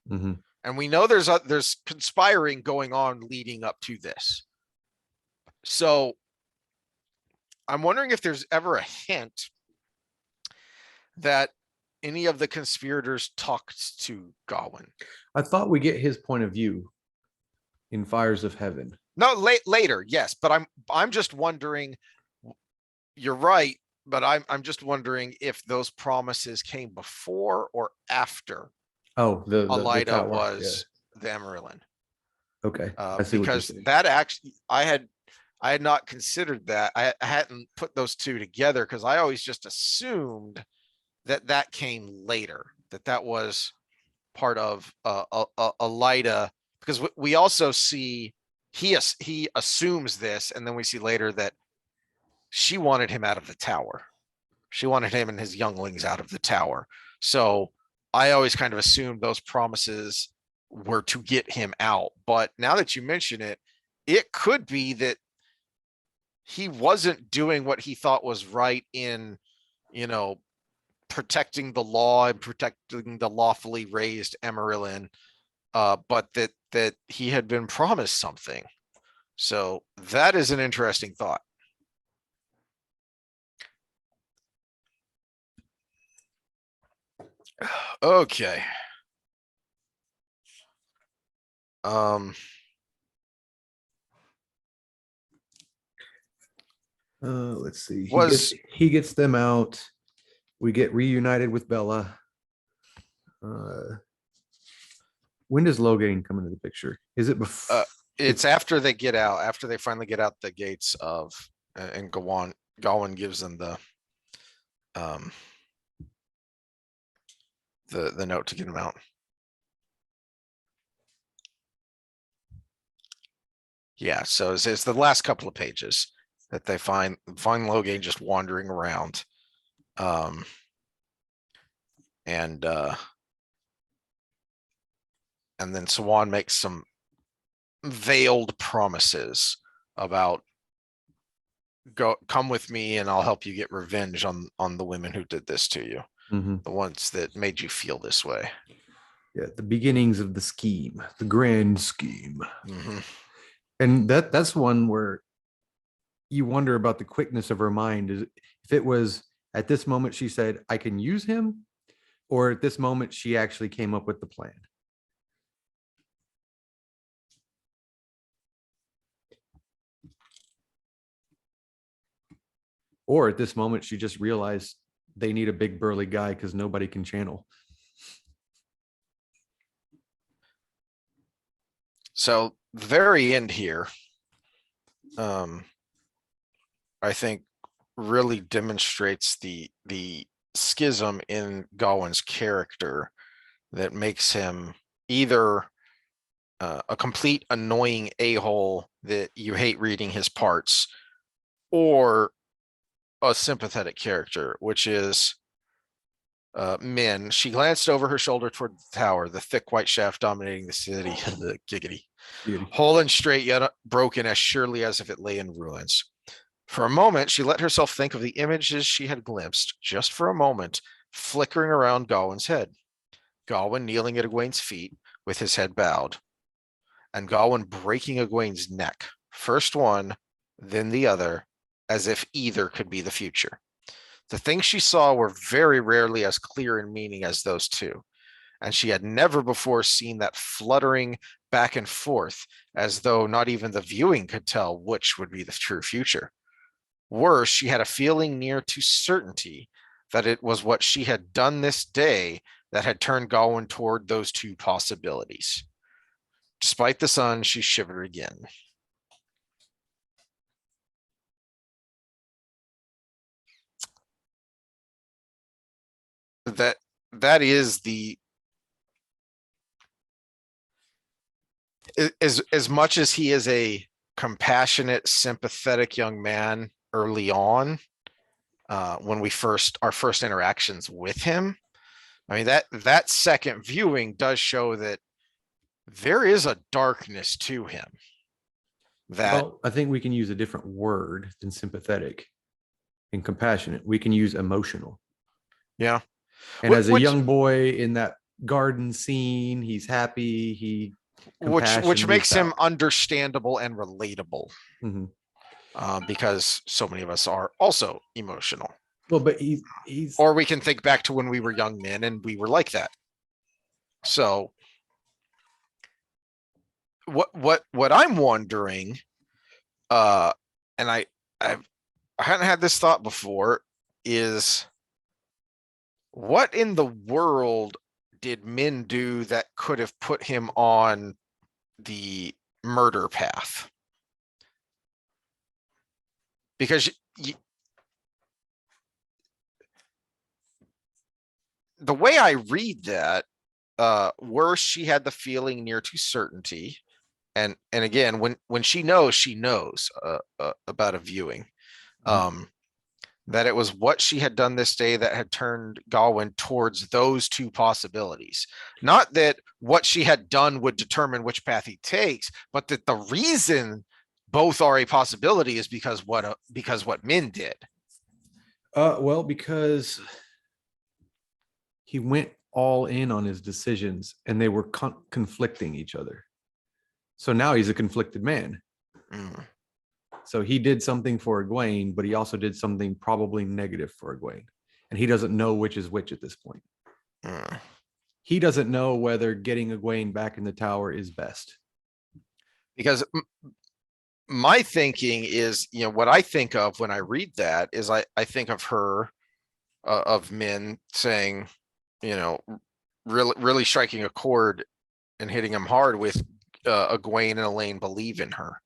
Mm-hmm. And we know there's conspiring going on leading up to this. So I'm wondering if there's ever a hint that any of the conspirators talked to Gawyn. I thought we get his point of view in Fires of Heaven. No, later, yes, but I'm just wondering. You're right, but I'm just wondering if those promises came before or after Oh, the Elida tower. was the Emerald. Okay, I see what you're Because saying. that actually, I had not considered that. I hadn't put those two together because I always just assumed that came later. That was part of Elida, because we also see he assumes this, and then we see later that she wanted him out of the tower. She wanted him and his younglings out of the tower. So I always kind of assumed those promises were to get him out. But now that you mention it, it could be that he wasn't doing what he thought was right in, protecting the law and protecting the lawfully raised Emerillin, but that he had been promised something. So that is an interesting thought. Okay. Let's see. Was He gets them out. We get reunited with Bella. When does Logain come into the picture? Is it before? it's after they get out, after they finally get out the gates of, and Gawyn gives them the note to get him out. Yeah, so it's the last couple of pages that they find Logain just wandering around. And then Swan makes some veiled promises about come with me and I'll help you get revenge on the women who did this to you. Mm-hmm. The ones that made you feel this way. Yeah, the beginnings of the scheme, the grand scheme. Mm-hmm. And that's one where you wonder about the quickness of her mind. Is if it was at this moment she said, I can use him, or at this moment she actually came up with the plan. Or at this moment she just realized they need a big burly guy because nobody can channel. So the very end here, I think really demonstrates the schism in Gawyn's character that makes him either a complete annoying a-hole that you hate reading his parts, or a sympathetic character, which is Min. She glanced over her shoulder toward the tower, the thick white shaft dominating the city. The giggity. Whole and straight, yet broken as surely as if it lay in ruins. For a moment, she let herself think of the images she had glimpsed, just for a moment, flickering around Gawyn's head. Gawyn kneeling at Egwene's feet, with his head bowed, and Gawyn breaking Egwene's neck, first one, then the other, as if either could be the future. The things she saw were very rarely as clear in meaning as those two, and she had never before seen that fluttering back and forth, as though not even the viewing could tell which would be the true future. Worse, she had a feeling near to certainty that it was what she had done this day that had turned Gawyn toward those two possibilities. Despite the sun, she shivered again. that is the as much as he is a compassionate, sympathetic young man early on, when our first interactions with him. I mean, that second viewing does show that there is a darkness to him. That Well, I think we can use a different word than sympathetic and compassionate. We can use emotional. yeah, And as a which young boy in that garden scene, he's happy. which Compassion makes leaks him out. understandable and relatable, Mhm. because so many of us are also emotional. Well, but he's Or we can think back to when we were young men and we were like that. So what I'm wondering, and I hadn't had this thought before, is what in the world did Min do that could have put him on the murder path? Because the way I read that, worse, she had the feeling near to certainty. And again, when she knows about a viewing. That it was what she had done this day that had turned Gawyn towards those two possibilities. Not that what she had done would determine which path he takes, but that the reason both are a possibility is because what Min did. well, because he went all in on his decisions and they were conflicting each other. So now he's a conflicted man. Mm. So he did something for Egwene, but he also did something probably negative for Egwene. And he doesn't know which is which at this point. Mm. He doesn't know whether getting Egwene back in the tower is best. Because my thinking is, what I think of when I read that is I think of her, of Min saying, really striking a chord and hitting him hard with Egwene and Elaine believe in her.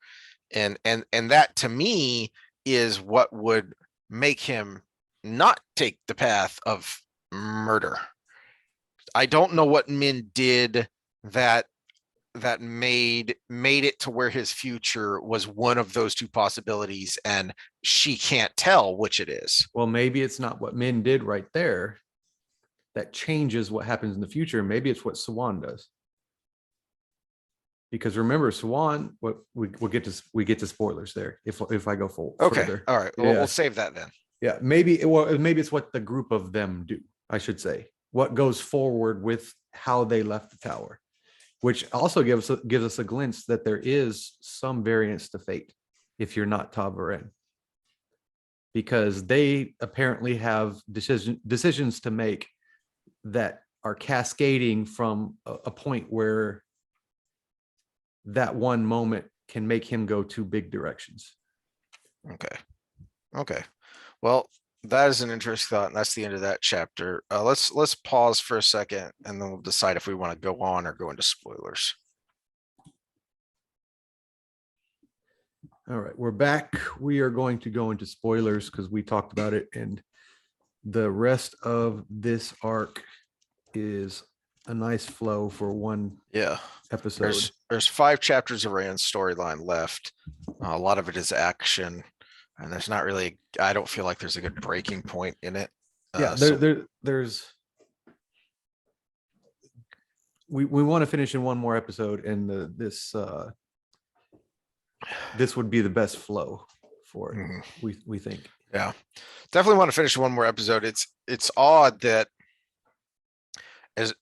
And that to me is what would make him not take the path of murder. I don't know what Min did that made it to where his future was one of those two possibilities, and she can't tell which it is. Well, maybe it's not what Min did right there that changes what happens in the future. Maybe it's what Swan does. Because remember, Swan, what we get to spoilers there if I go full Okay, further. all right, well, we'll save that then. Yeah, maybe it's what the group of them do, I should say. What goes forward with how they left the tower, which also gives us a glimpse that there is some variance to fate if you're not Ta'veren. Because they apparently have decisions to make that are cascading from a point where that one moment can make him go two big directions. Okay. Well, that is an interesting thought, and that's the end of that chapter. Let's pause for a second, and then we'll decide if we want to go on or go into spoilers. All right, we're back. We are going to go into spoilers because we talked about it, and the rest of this arc is a nice flow for one episode. There's 5 chapters of Rand's storyline left. A lot of it is action, and there's not really, I don't feel like there's a good breaking point in it. There's we want to finish in one more episode, and this would be the best flow for it. Mm-hmm. We think. Yeah, definitely want to finish one more episode. It's odd that as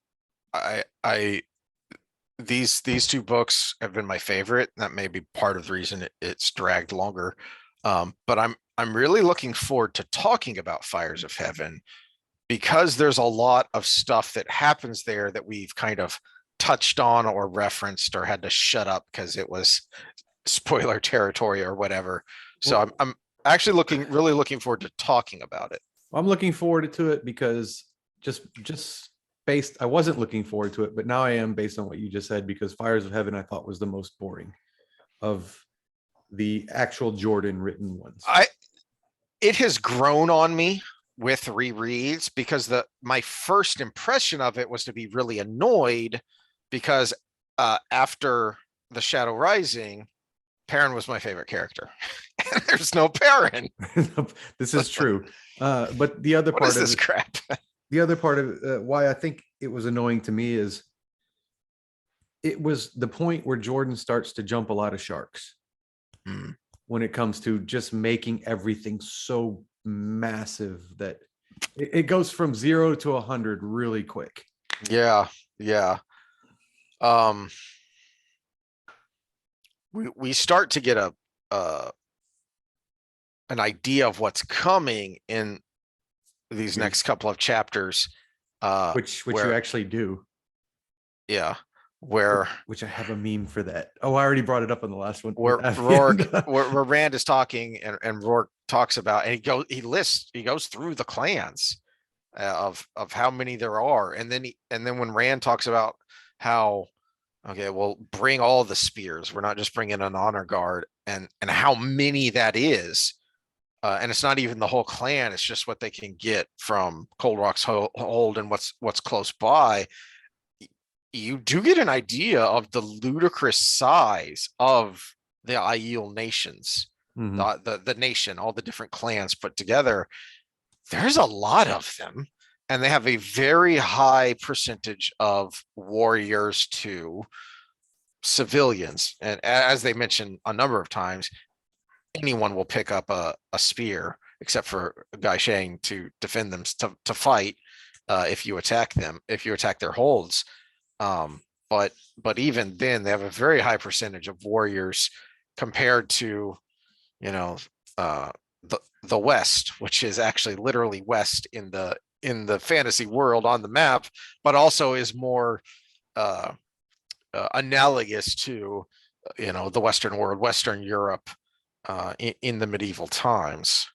these 2 books have been my favorite. That may be part of the reason it's dragged longer. But I'm really looking forward to talking about Fires of Heaven, because there's a lot of stuff that happens there that we've kind of touched on or referenced or had to shut up because it was spoiler territory or whatever. So I'm actually really looking forward to talking about it. I'm looking forward to it because just based, I wasn't looking forward to it, but now I am based on what you just said, because Fires of Heaven I thought was the most boring of the actual Jordan written ones. It has grown on me with rereads, because my first impression of it was to be really annoyed because after the Shadow Rising, Perrin was my favorite character. And there's no Perrin. This is true. But the other What part is of this it, crap? the other part of why I think it was annoying to me is it was the point where Jordan starts to jump a lot of sharks when it comes to just making everything so massive that it goes from 0 to 100 really quick. Yeah, yeah. We start to get an idea of what's coming in these next couple of chapters. Which where, you actually do. Yeah, where I have a meme for that. Oh, I already brought it up on the last one. where Rourke, where Rand is talking, and Rourke talks about, and he goes through the clans of how many there are, and then when Rand talks about how, okay, well, bring all the spears, we're not just bringing an honor guard, and how many that is. And it's not even the whole clan, it's just what they can get from Cold Rock's hold and what's close by. You do get an idea of the ludicrous size of the Aiel nations, the nation, all the different clans put together. There's a lot of them, and they have a very high percentage of warriors to civilians. And as they mentioned a number of times, anyone will pick up a spear except for Guy Shang to defend them, to fight if you attack their holds. But even then, they have a very high percentage of warriors compared to, the West, which is actually literally West in the fantasy world on the map, but also is more analogous to, the Western world, Western Europe, in the medieval times.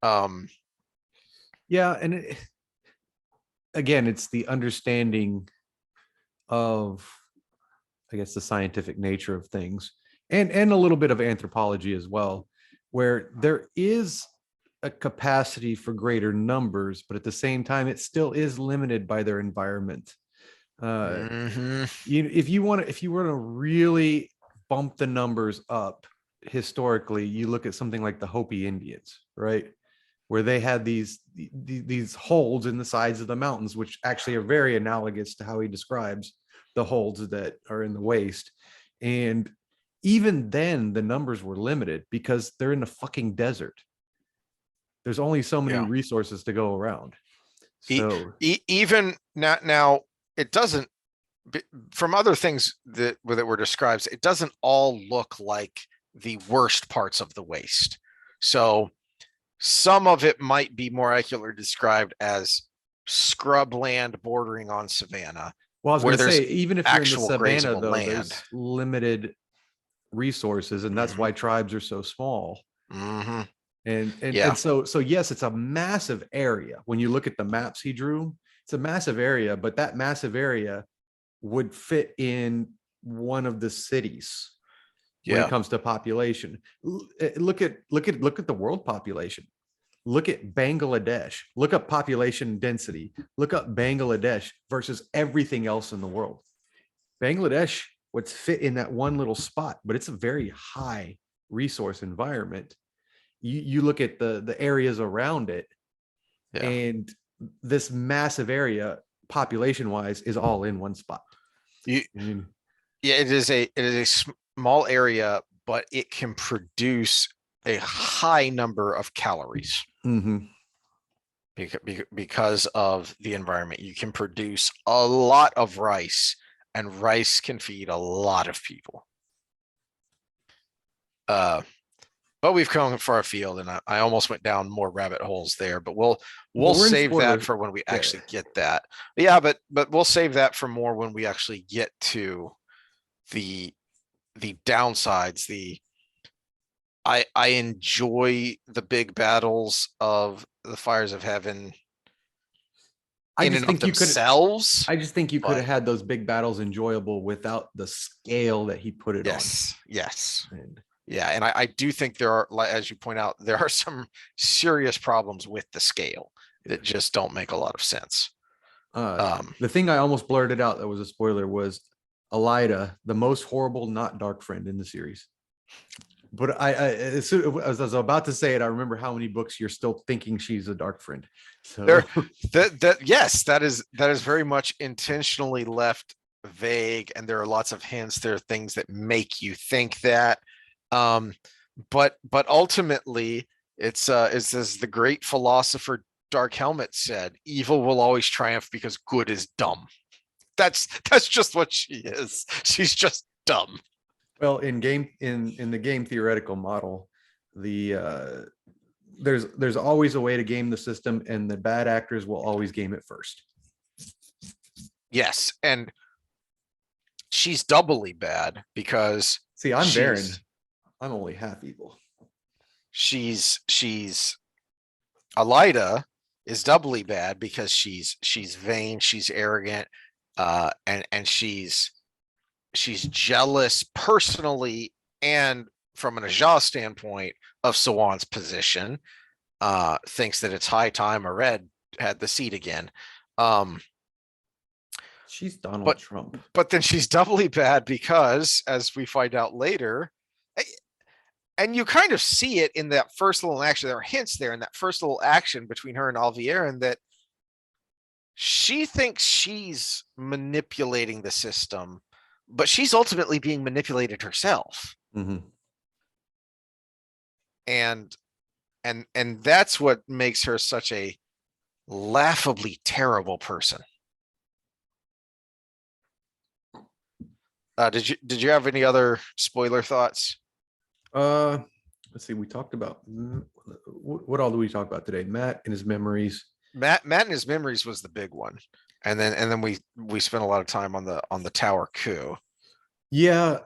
Yeah, and again, it's the understanding of, I guess, the scientific nature of things, and a little bit of anthropology as well, where there is a capacity for greater numbers, but at the same time, it still is limited by their environment. If you were to really bump the numbers up historically, you look at something like the Hopi Indians, right? Where they had these holds in the sides of the mountains, which actually are very analogous to how he describes the holds that are in the waste. And even then, the numbers were limited because they're in the fucking desert. There's only so many resources to go around. So even now, it doesn't, from other things that were described, it doesn't all look like the worst parts of the waste. So some of it might be more accurately described as scrubland bordering on savanna. Well, I was going to say, even if you're in the savanna, though, land, there's limited resources, and that's why tribes are so small. And so yes, it's a massive area. When you look at the maps he drew, it's a massive area, but that massive area would fit in one of the cities when it comes to population. Look at the world population. Look at Bangladesh. Look up population density. Look up Bangladesh versus everything else in the world. Bangladesh would fit in that one little spot, but it's a very high resource environment. You look at the areas around it, and this massive area, population wise, is all in one spot. It is a small area, but it can produce a high number of calories. Because of the environment. You can produce a lot of rice, and rice can feed a lot of people. But we've come far afield, and I almost went down more rabbit holes there, but we'll save that for when we actually get that. But we'll save that for more when we actually get to the downsides. I enjoy the big battles of the Fires of Heaven. I just think you could have had those big battles enjoyable without the scale that he put it on. Yes. And I do think there are, as you point out, there are some serious problems with the scale. that just don't make a lot of sense. The thing I almost blurted out that was a spoiler was Elida, the most horrible not dark friend in the series. But as soon as I was about to say it, I remember how many books you're still thinking she's a dark friend. So There, yes, that is very much intentionally left vague, and there are lots of hints. There are things that make you think that, but ultimately, it's as the great philosopher Dark Helmet said, "Evil will always triumph because good is dumb." That's just what she is. She's just dumb. well, in the game theoretical model, there's always a way to game the system, and the bad actors will always game it first. Yes, and she's doubly bad because see, I'm Baron. I'm only half evil. She's Elida is doubly bad because she's vain, she's arrogant, and she's jealous personally and from an Aja standpoint of Sawan's position. Thinks that it's high time a Red had the seat again. She's Donald Trump. But then she's doubly bad because, as we find out later, and you kind of see it in that first little action, there are hints there in that first little action between her and Alvier, that she thinks she's manipulating the system, but she's ultimately being manipulated herself. Mm-hmm. And that's what makes her such a laughably terrible person. Did you have any other spoiler thoughts? Let's see. We talked about what all do we talk about today? Matt and his memories. Matt and his memories was the big one, and then we spent a lot of time on the tower coup. Yeah,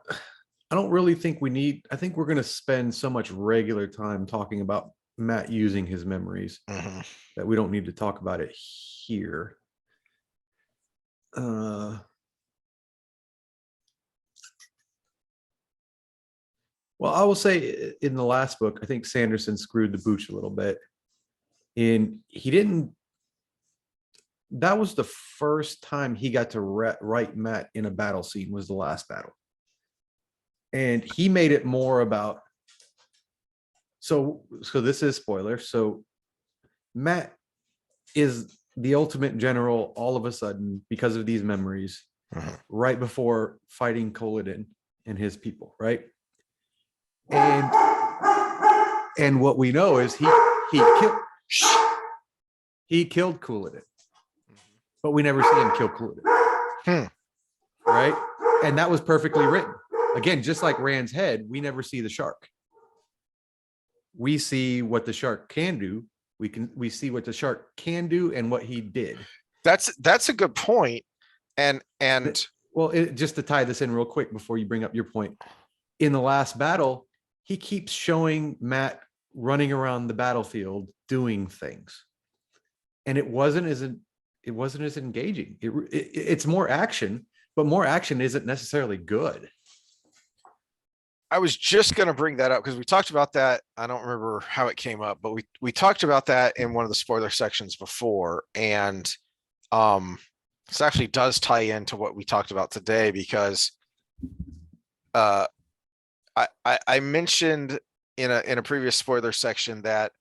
I don't really think we need. I think we're going to spend so much regular time talking about Matt using his memories that we don't need to talk about it here. Well, I will say in the last book, I think Sanderson screwed the booch a little bit. And he didn't. That was the first time he got to write Matt in a battle scene, was the last battle. And he made it more about. So this is spoiler. So Matt is the ultimate general all of a sudden because of these memories right before fighting Kaladin and his people, right? And what we know is he killed Kaladin, but we never see him kill Kaladin, right? And that was perfectly written. Again, just like Rand's head, we never see the shark. We see what the shark can do. We see what the shark can do and what he did. That's a good point. And well, just to tie this in real quick before you bring up your point, in the last battle, he keeps showing Matt running around the battlefield doing things, and it wasn't as engaging. It's more action, but more action isn't necessarily good. I was just going to bring that up because we talked about that. I don't remember how it came up, but we talked about that in one of the spoiler sections before, and this actually does tie into what we talked about today because I mentioned in a previous spoiler section that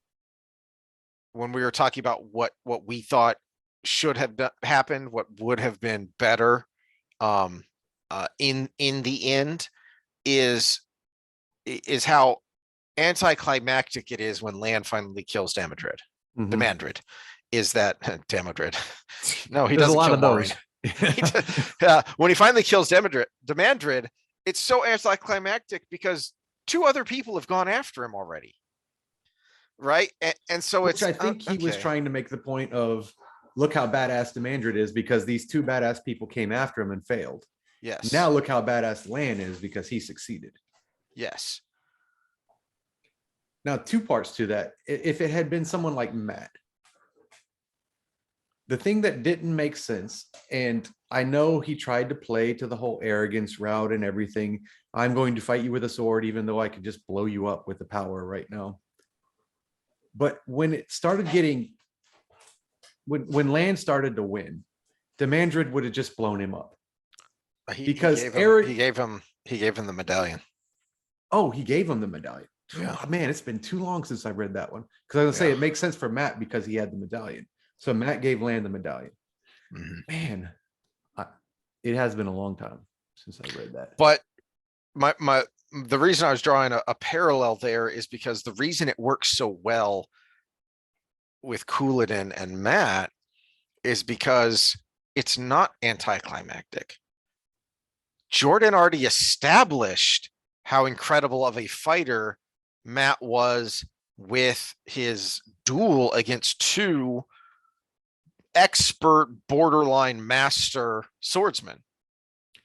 when we were talking about what we thought should have happened, what would have been better in the end is how anticlimactic it is when Lan finally kills Damodred. Demandred is that Damodred. No, he doesn't kill those. When he finally kills Demandred, it's so anticlimactic because two other people have gone after him already. Right. And so which I think he was trying to make the point of, look how badass Demandred is because these two badass people came after him and failed. Yes. Now look how badass Lan is because he succeeded. Yes. Now, two parts to that. If it had been someone like Matt, the thing that didn't make sense, and I know he tried to play to the whole arrogance route and everything. I'm going to fight you with a sword, even though I could just blow you up with the power right now. But when it started getting when Land started to win, Demandred would have just blown him up. He Because gave him, Eric- he gave him the medallion. Oh, he gave him the medallion. Yeah. Oh, man, it's been too long since I read that one. Because I was gonna say it makes sense for Matt because he had the medallion. So Matt gave Land the medallion. Man, it has been a long time since I read that. But the reason I was drawing a parallel there is because the reason it works so well with Couladin and Matt is because it's not anticlimactic. Jordan already established how incredible of a fighter Matt was with his duel against two expert borderline master swordsmen.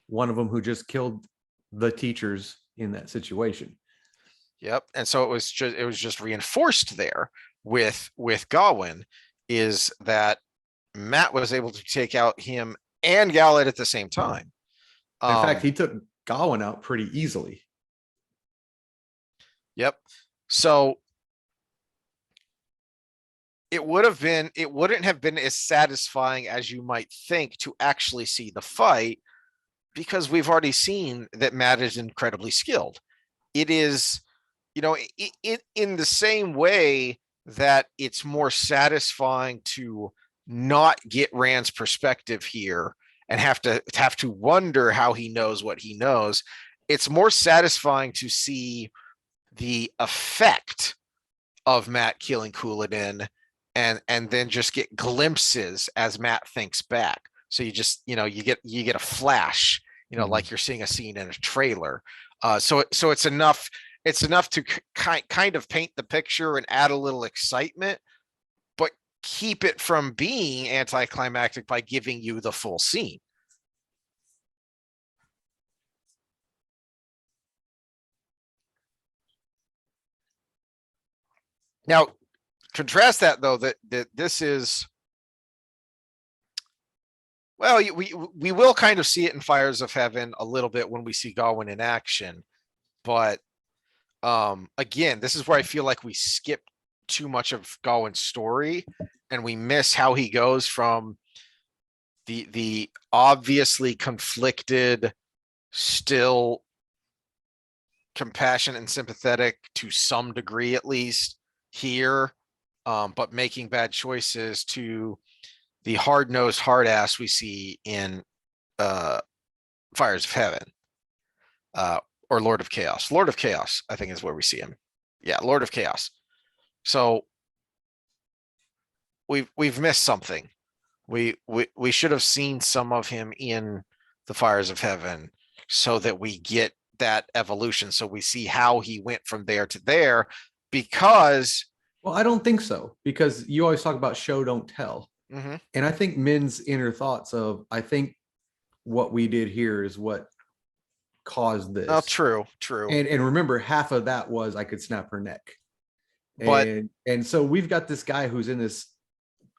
One of them who just killed the teachers in that situation. Yep. And so it was just reinforced there with Gawyn, is that Matt was able to take out him and Gallad at the same time. In fact, he took Gawyn out pretty easily. Yep. So it wouldn't have been as satisfying as you might think to actually see the fight, because we've already seen that Matt is incredibly skilled. It is, in the same way that it's more satisfying to not get Rand's perspective here and have to wonder how he knows what he knows. It's more satisfying to see the effect of Matt killing Couladin and then just get glimpses as Matt thinks back. So you just, you get a flash, like you're seeing a scene in a trailer. So it's enough to kind of paint the picture and add a little excitement, but keep it from being anticlimactic by giving you the full scene. Now, contrast that though, that this is, well, we will kind of see it in Fires of Heaven a little bit when we see Gawyn in action, but again, this is where I feel like we skip too much of Gawyn's story and we miss how he goes from the obviously conflicted, still compassionate and sympathetic to some degree, at least here, but making bad choices, to the hard-nosed hard ass we see in Fires of Heaven, or Lord of Chaos. Lord of Chaos, I think, is where we see him. Yeah, Lord of Chaos. So we've missed something. We should have seen some of him in the Fires of Heaven so that we get that evolution. So we see how he went from there to there, because. Well, I don't think so, because you always talk about show, don't tell. Mm-hmm. And I think Min's inner thoughts of, I think what we did here is what caused this. Oh, true. And remember, half of that was I could snap her neck. But and so we've got this guy who's in this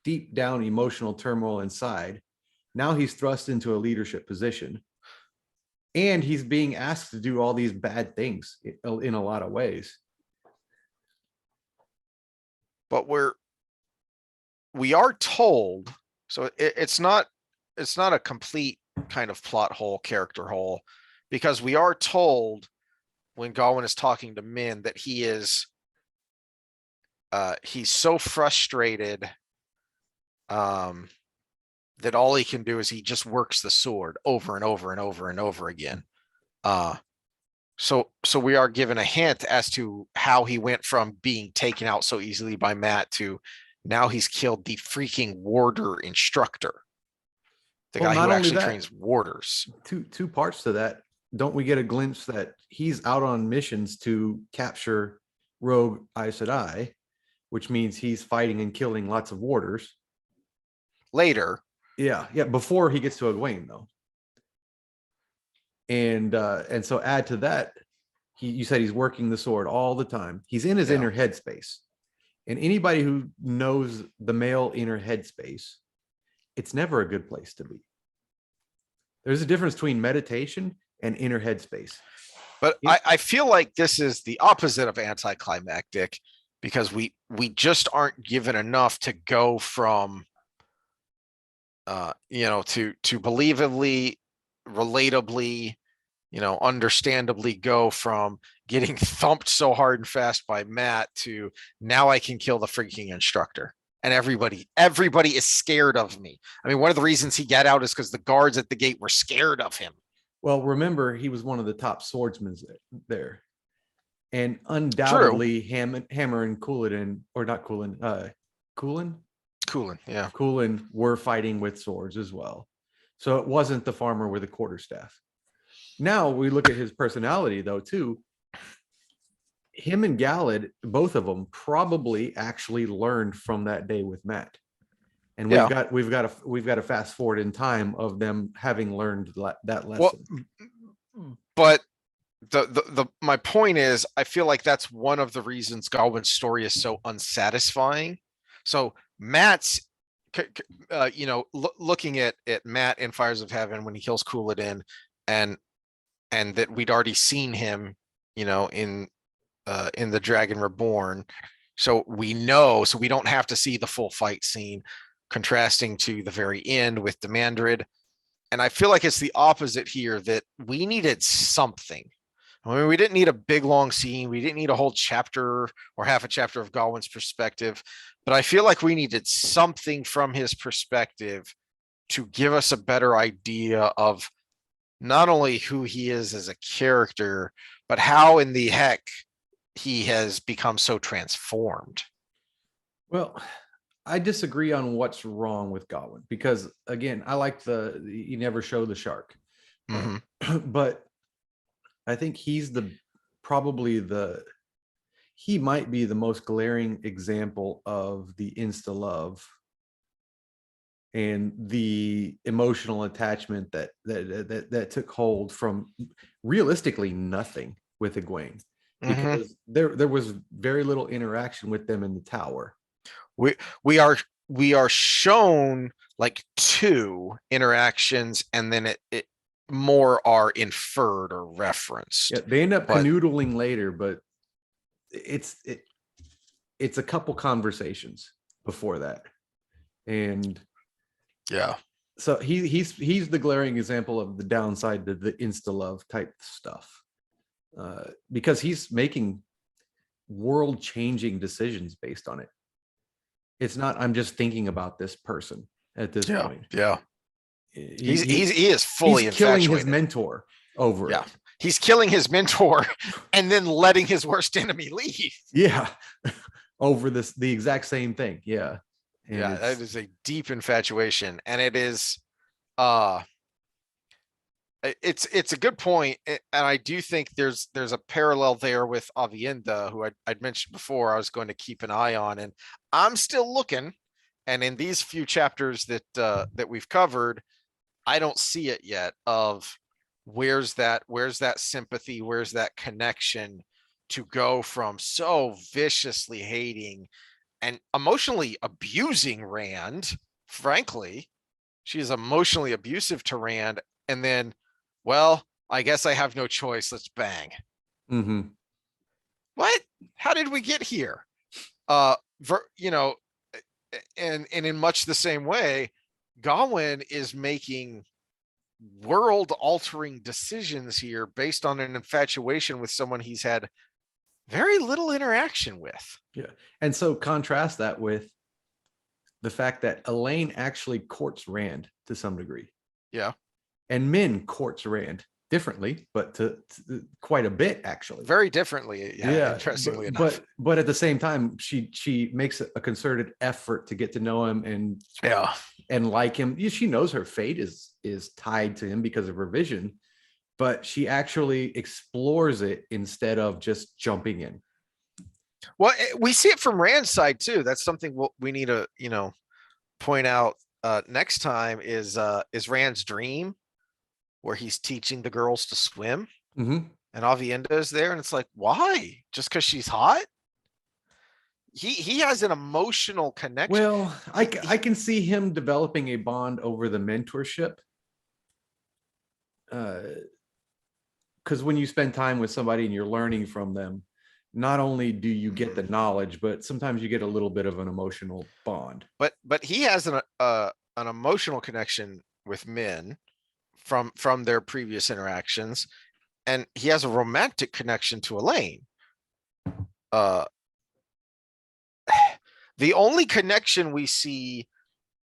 deep down emotional turmoil inside. Now he's thrust into a leadership position, and he's being asked to do all these bad things in a lot of ways. But we are told, so it's not a complete kind of plot hole, character hole, because we are told when Gawyn is talking to Min that he is he's so frustrated that all he can do is he just works the sword over and over and over and over again. So we are given a hint as to how he went from being taken out so easily by Matt to now he's killed the freaking warder instructor, the guy who actually trains warders. Two parts to that. Don't we get a glimpse that he's out on missions to capture rogue Aes Sedai, which means he's fighting and killing lots of warders later? Yeah, before he gets to Egwene, though. And so add to that, you said he's working the sword all the time. He's in his inner headspace. And anybody who knows the male inner headspace, it's never a good place to be. There's a difference between meditation and inner headspace. But I feel like this is the opposite of anticlimactic, because we just aren't given enough to go from to believably, relatably, understandably go from getting thumped so hard and fast by Matt to now I can kill the freaking instructor. And everybody is scared of me. I mean, one of the reasons he got out is because the guards at the gate were scared of him. Well, remember, he was one of the top swordsmen there. And True. undoubtedly, Hammer and Coolin, or not Coolin, Coolin? Coolin, yeah. Coolin were fighting with swords as well. So it wasn't the farmer with a quarterstaff. Now we look at his personality, though, too. Him and Gallad, both of them, probably actually learned from that day with Matt. And we've got to fast forward in time of them having learned that lesson. But my point is, I feel like that's one of the reasons Gawyn's story is so unsatisfying. So Matt's, looking at Matt in Fires of Heaven when he kills Couladin, and that we'd already seen him, in the Dragon Reborn. So we know, so we don't have to see the full fight scene, contrasting to the very end with Demandred. And I feel like it's the opposite here, that we needed something. I mean, we didn't need a big long scene. We didn't need a whole chapter or half a chapter of Gawyn's perspective, but I feel like we needed something from his perspective to give us a better idea of not only who he is as a character, but how in the heck he has become so transformed. Well, I disagree on what's wrong with Gawyn, because again, I like you never show the shark. Mm-hmm. But I think he might be the most glaring example of the insta love and the emotional attachment that took hold from realistically nothing with Egwene, because there was very little interaction with them in the tower. We are shown like 2 interactions, and then it more are inferred or referenced. Yeah, they end up canoodling later, but it's a couple conversations before that. And yeah, so he's the glaring example of the downside to the insta love type stuff, because he's making world changing decisions based on it. It's not, I'm just thinking about this person at this point. Yeah. He is fully he's killing infatuated. his mentor over it. He's killing his mentor and then letting his worst enemy leave. Yeah. Over the exact same thing. Yeah. And that is a deep infatuation. And it is it's a good point. And I do think there's a parallel there with Avienda, who I'd mentioned before I was going to keep an eye on, and I'm still looking. And in these few chapters that we've covered, I don't see it yet of where's that sympathy, where's that connection to go from so viciously hating and emotionally abusing Rand. Frankly, she is emotionally abusive to Rand, and then, well, I guess I have no choice. Let's bang. Mm-hmm. What? How did we get here? And in much the same way, Gawyn is making world-altering decisions here based on an infatuation with someone he's had very little interaction with. Yeah. And so contrast that with the fact that Elaine actually courts Rand to some degree. Yeah. And Min courts Rand differently, but to quite a bit, actually. Very differently. Yeah. Interestingly enough. But at the same time, she makes a concerted effort to get to know him and like him. She knows her fate is tied to him because of her vision, but she actually explores it instead of just jumping in. Well, we see it from Rand's side too. That's something we need to, point out next time is Rand's dream, where he's teaching the girls to swim, and Avienda is there, and it's like, why? Just because she's hot? He has an emotional connection. Well, I can see him developing a bond over the mentorship. Because when you spend time with somebody and you're learning from them, not only do you get the knowledge, but sometimes you get a little bit of an emotional bond. But he has an an emotional connection with Min from their previous interactions, and he has a romantic connection to Elaine. Uh, the only connection we see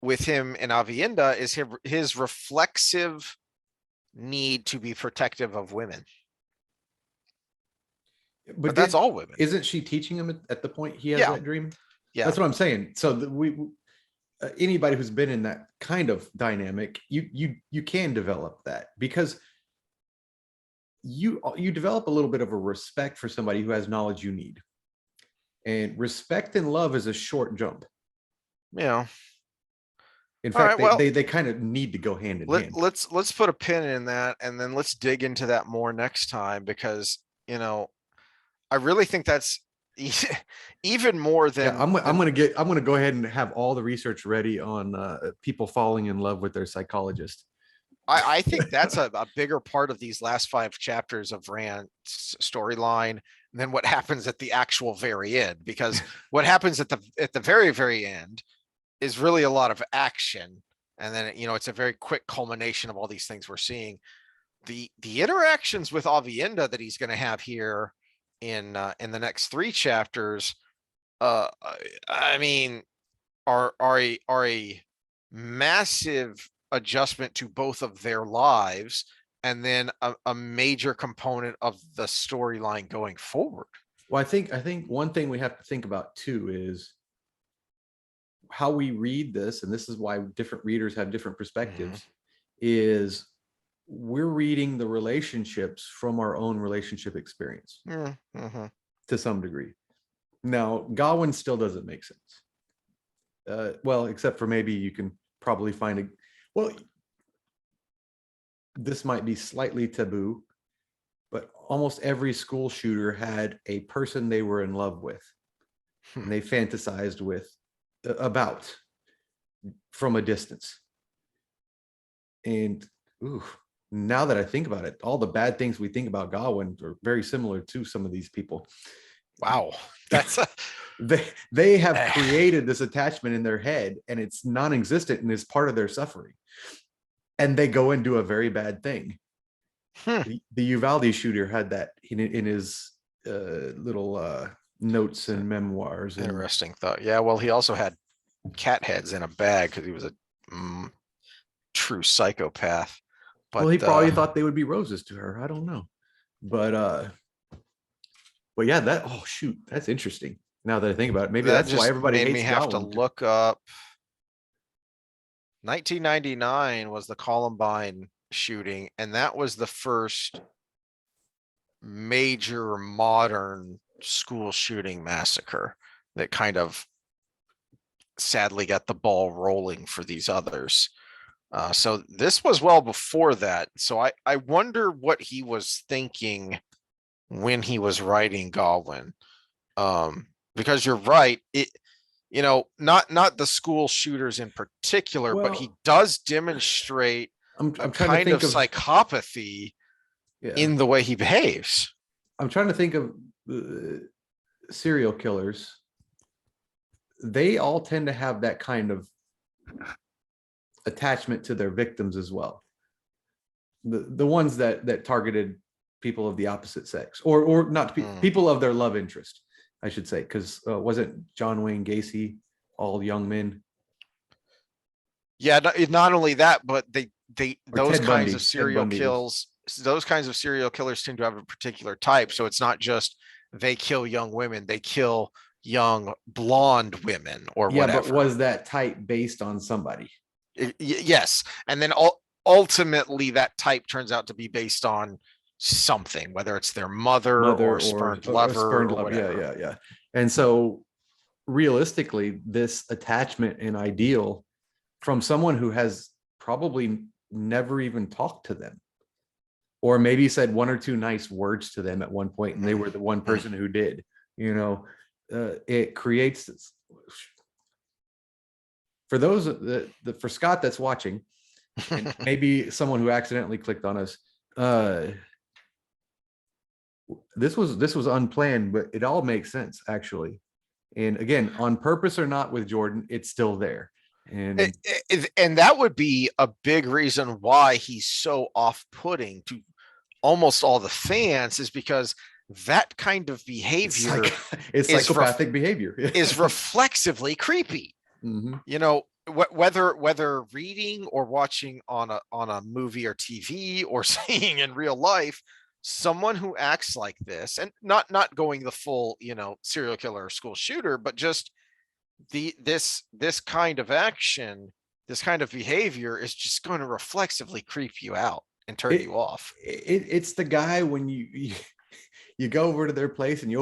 with him and Avienda is his reflexive need to be protective of women. But that's all women. Isn't she teaching him at the point he has Yeah. that dream? Yeah. That's what I'm saying. So we anybody who's been in that kind of dynamic, you can develop that, because you develop a little bit of a respect for somebody who has knowledge you need. And respect and love is a short jump. Yeah. In fact, they kind of need to go hand in hand. Let's put a pin in that, and then let's dig into that more next time, because I really think that's even more than. Yeah, I'm gonna go ahead and have all the research ready on people falling in love with their psychologist. I think that's a bigger part of these last 5 chapters of Rand's storyline than what happens at the actual very end, because what happens at the very end is really a lot of action, and then it's a very quick culmination of all these things we're seeing. The interactions with Avienda that he's going to have here in the next 3 chapters, I mean, are a massive adjustment to both of their lives, and then a major component of the storyline going forward. Well, I think one thing we have to think about too is how we read this, and this is why different readers have different perspectives, is we're reading the relationships from our own relationship experience to some degree. Now, Gawyn still doesn't make sense. Well, except for maybe you can probably find this might be slightly taboo, but almost every school shooter had a person they were in love with, and they fantasized about from a distance. And now that I think about it, all the bad things we think about Gawyn are very similar to some of these people. Wow, that's they have created this attachment in their head, and it's non-existent and is part of their suffering, and they go and do a very bad thing. The Uvalde shooter had that in his little notes and memoirs. Interesting thought. Yeah, well, he also had cat heads in a bag because he was a true psychopath. But well, he probably thought they would be roses to her. I don't know, but yeah, that's interesting. Now that I think about it, maybe that's why everybody hates me have to look up. 1999 was the Columbine shooting, and that was the first major modern school shooting massacre that kind of sadly got the ball rolling for these others. So this was well before that. So I wonder what he was thinking when he was writing Gawyn. Because you're right, not the school shooters in particular, but he does demonstrate I'm kind of psychopathy in the way he behaves. I'm trying to think of serial killers. They all tend to have that kind of attachment to their victims as well. The ones that targeted people of the opposite sex, or not people of their love interest, I should say, because wasn't John Wayne Gacy all young men? Yeah, not only that, but those kinds of serial kills, those kinds of serial killers tend to have a particular type. So it's not just they kill young women, they kill young blonde women or whatever. But was that type based on somebody? Yes. And then ultimately that type turns out to be based on something, whether it's their mother or spurned lover. Yeah. And so realistically, this attachment and ideal from someone who has probably never even talked to them, or maybe said 1 or 2 nice words to them at one point, and they were the one person who did, it creates this. For those for Scott that's watching, and maybe someone who accidentally clicked on us, this was unplanned, but it all makes sense actually. And again, on purpose or not with Jordan, it's still there. And And that would be a big reason why he's so off-putting to almost all the fans, is because that kind of behavior it's is psychopathic behavior. is reflexively creepy. Mhm. You know, whether reading or watching on a movie or TV or seeing in real life, someone who acts like this, and not going the full, serial killer or school shooter, but just this kind of action, this kind of behavior is just going to reflexively creep you out and turn you off. It's the guy when you go over to their place and you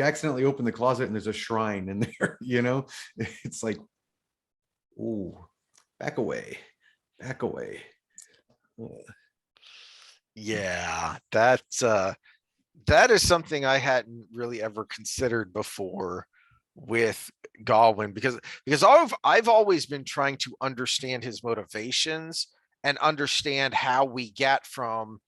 accidentally open the closet and there's a shrine in there, it's like, ooh, back away. Yeah, that is something I hadn't really ever considered before with Gawyn, because I've always been trying to understand his motivations and understand how we get from,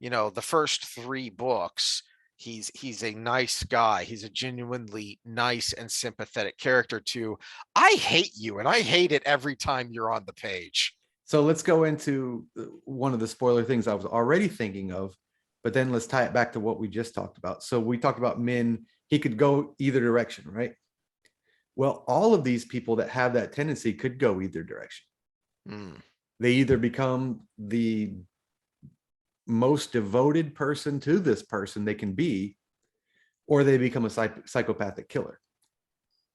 the first 3 books. He's a nice guy. He's a genuinely nice and sympathetic character, to I hate you and I hate it every time you're on the page. So let's go into one of the spoiler things I was already thinking of, but then let's tie it back to what we just talked about. So we talked about Min, he could go either direction, right? Well, all of these people that have that tendency could go either direction. They either become the most devoted person to this person they can be, or they become a psychopathic killer.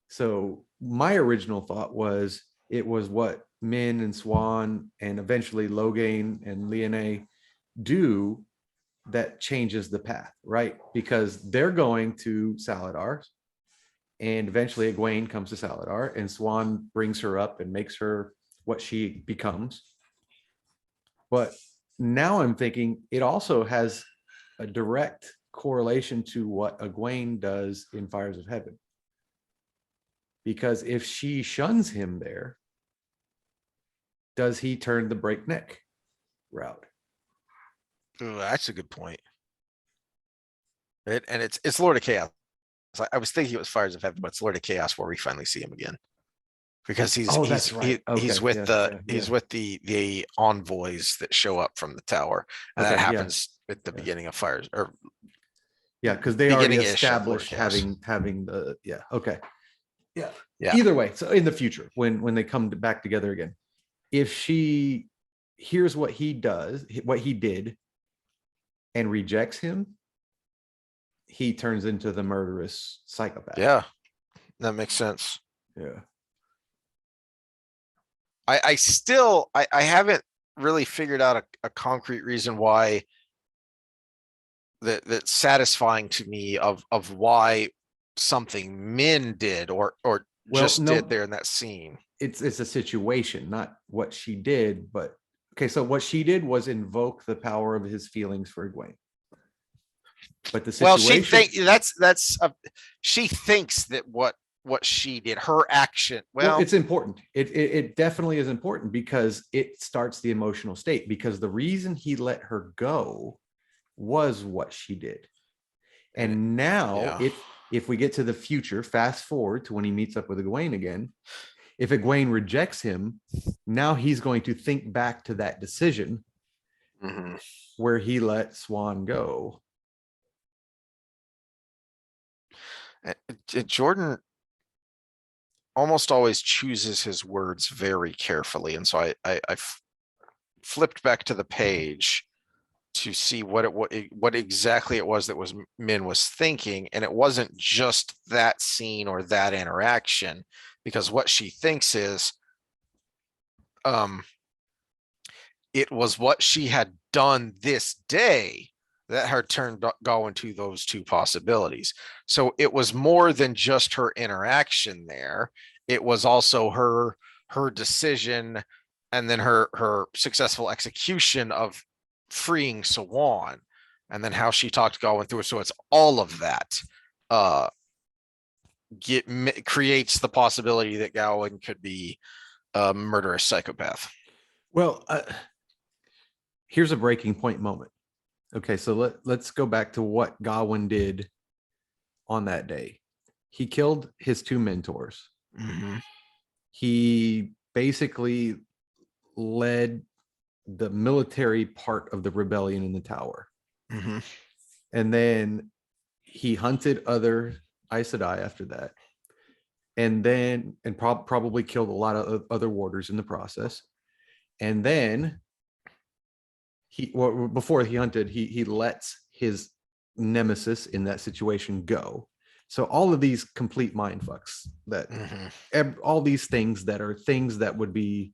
So my original thought was it was what Min and Swan and eventually Logain and Leonie do that changes the path, right? Because they're going to Saladar, and eventually Egwene comes to Saladar, and Swan brings her up and makes her what she becomes. But now I'm thinking it also has a direct correlation to what Egwene does in Fires of Heaven. Because if she shuns him there, does he turn the breakneck route? Ooh, that's a good point. And it's Lord of Chaos. I was thinking it was Fires of Heaven, but it's Lord of Chaos where we finally see him again, because he's with the envoys that show up from the tower, and that happens at the beginning of Fires, or because they already established having the either way. So in the future, when they come back together again, if she hears what he does, what he did, and rejects him, he turns into the murderous psychopath. Yeah, that makes sense. Yeah. I haven't really figured out a concrete reason why that's satisfying to me of why something Min did or did there in that scene. It's a situation, not what she did, but okay, so what she did was invoke the power of his feelings for Egwene. But the situation, she thinks that what she did, her action, it's important. It definitely is important, because it starts the emotional state, because the reason he let her go was what she did. And now if we get to the future, fast forward to when he meets up with Egwene again, if Egwene rejects him, now he's going to think back to that decision where he let Swan go. Jordan almost always chooses his words very carefully, and so I flipped back to the page to see what exactly it was that Min was thinking, and it wasn't just that scene or that interaction, because what she thinks is it was what she had done this day that had turned Gawyn to those 2 possibilities. So it was more than just her interaction there. It was also her decision, and then her successful execution of freeing Swan, and then how she talked Gawyn through it. So it's all of that creates the possibility that Gawyn could be a murderous psychopath. Well, here's a breaking point moment. Okay, so let's go back to what Gawyn did on that day. He killed his 2 mentors. He basically led the military part of the rebellion in the tower. Mhm. And then he hunted other Aes Sedai after that. And then, and probably killed a lot of other warders in the process. And then before he hunted, he lets his nemesis in that situation go. So all of these complete mind fucks that Mhm. all these things that are things that would be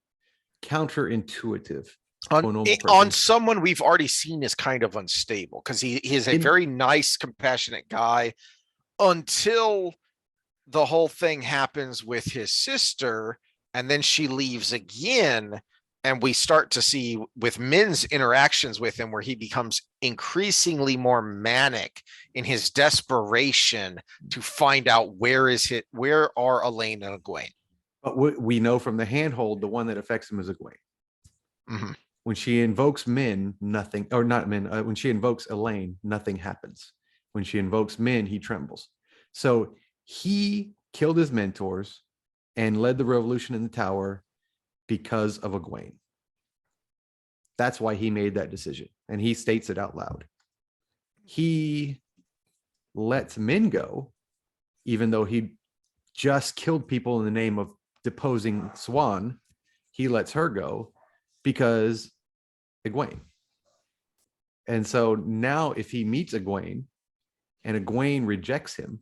counterintuitive On to a normal on person. someone we've already seen is kind of unstable because he is a In- very nice, compassionate guy until the whole thing happens with his sister, and then she leaves again. And we start to see with Min's interactions with him where he becomes increasingly more manic in his desperation to find out where are Elaine and Egwene. But we know from the handhold, the one that affects him is Egwene. Mhm. When she invokes Min, nothing, or not Min, when she invokes Elaine, nothing happens. When she invokes Min, he trembles. So he killed his mentors and led the revolution in the tower because of Egwene. That's why he made that decision. And he states it out loud. He lets Min go, even though he just killed people in the name of deposing Swan. He lets her go because Egwene. And so now if he meets Egwene and Egwene rejects him,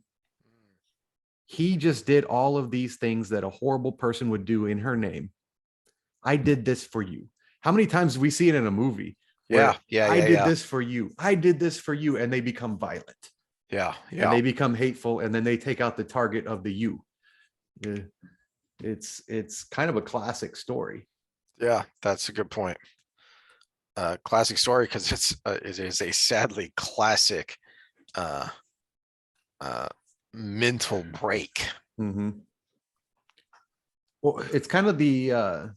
he just did all of these things that a horrible person would do in her name. I did this for you. How many times do we see it in a movie? Yeah, yeah, I yeah, did yeah. this for you. I did this for you. And they become violent. Yeah, And yeah. they become hateful. And then they take out the target of the you. It's kind of a classic story. Yeah, that's a good point. Classic story because it is a sadly classic uh, uh, mental break. Mm-hmm. Well, it's kind of the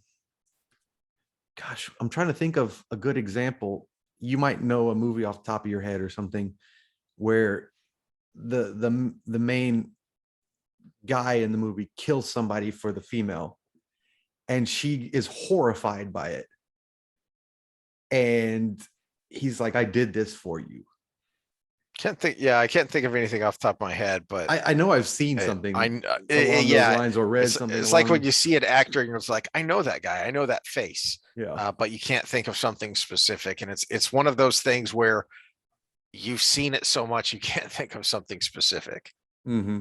gosh, I'm trying to think of a good example. You might know a movie off the top of your head or something where the main guy in the movie kills somebody for the female and she is horrified by it. And he's like, I did this for you. Can't think. Yeah, I can't think of anything off the top of my head, but I know I've seen it, something I along those yeah, lines or read something it's like when along. you see an actor and you're like, I know that guy, I know that face, Yeah. but you can't think of something specific, and it's one of those things where you've seen it so much you can't think of something specific. Mm-hmm.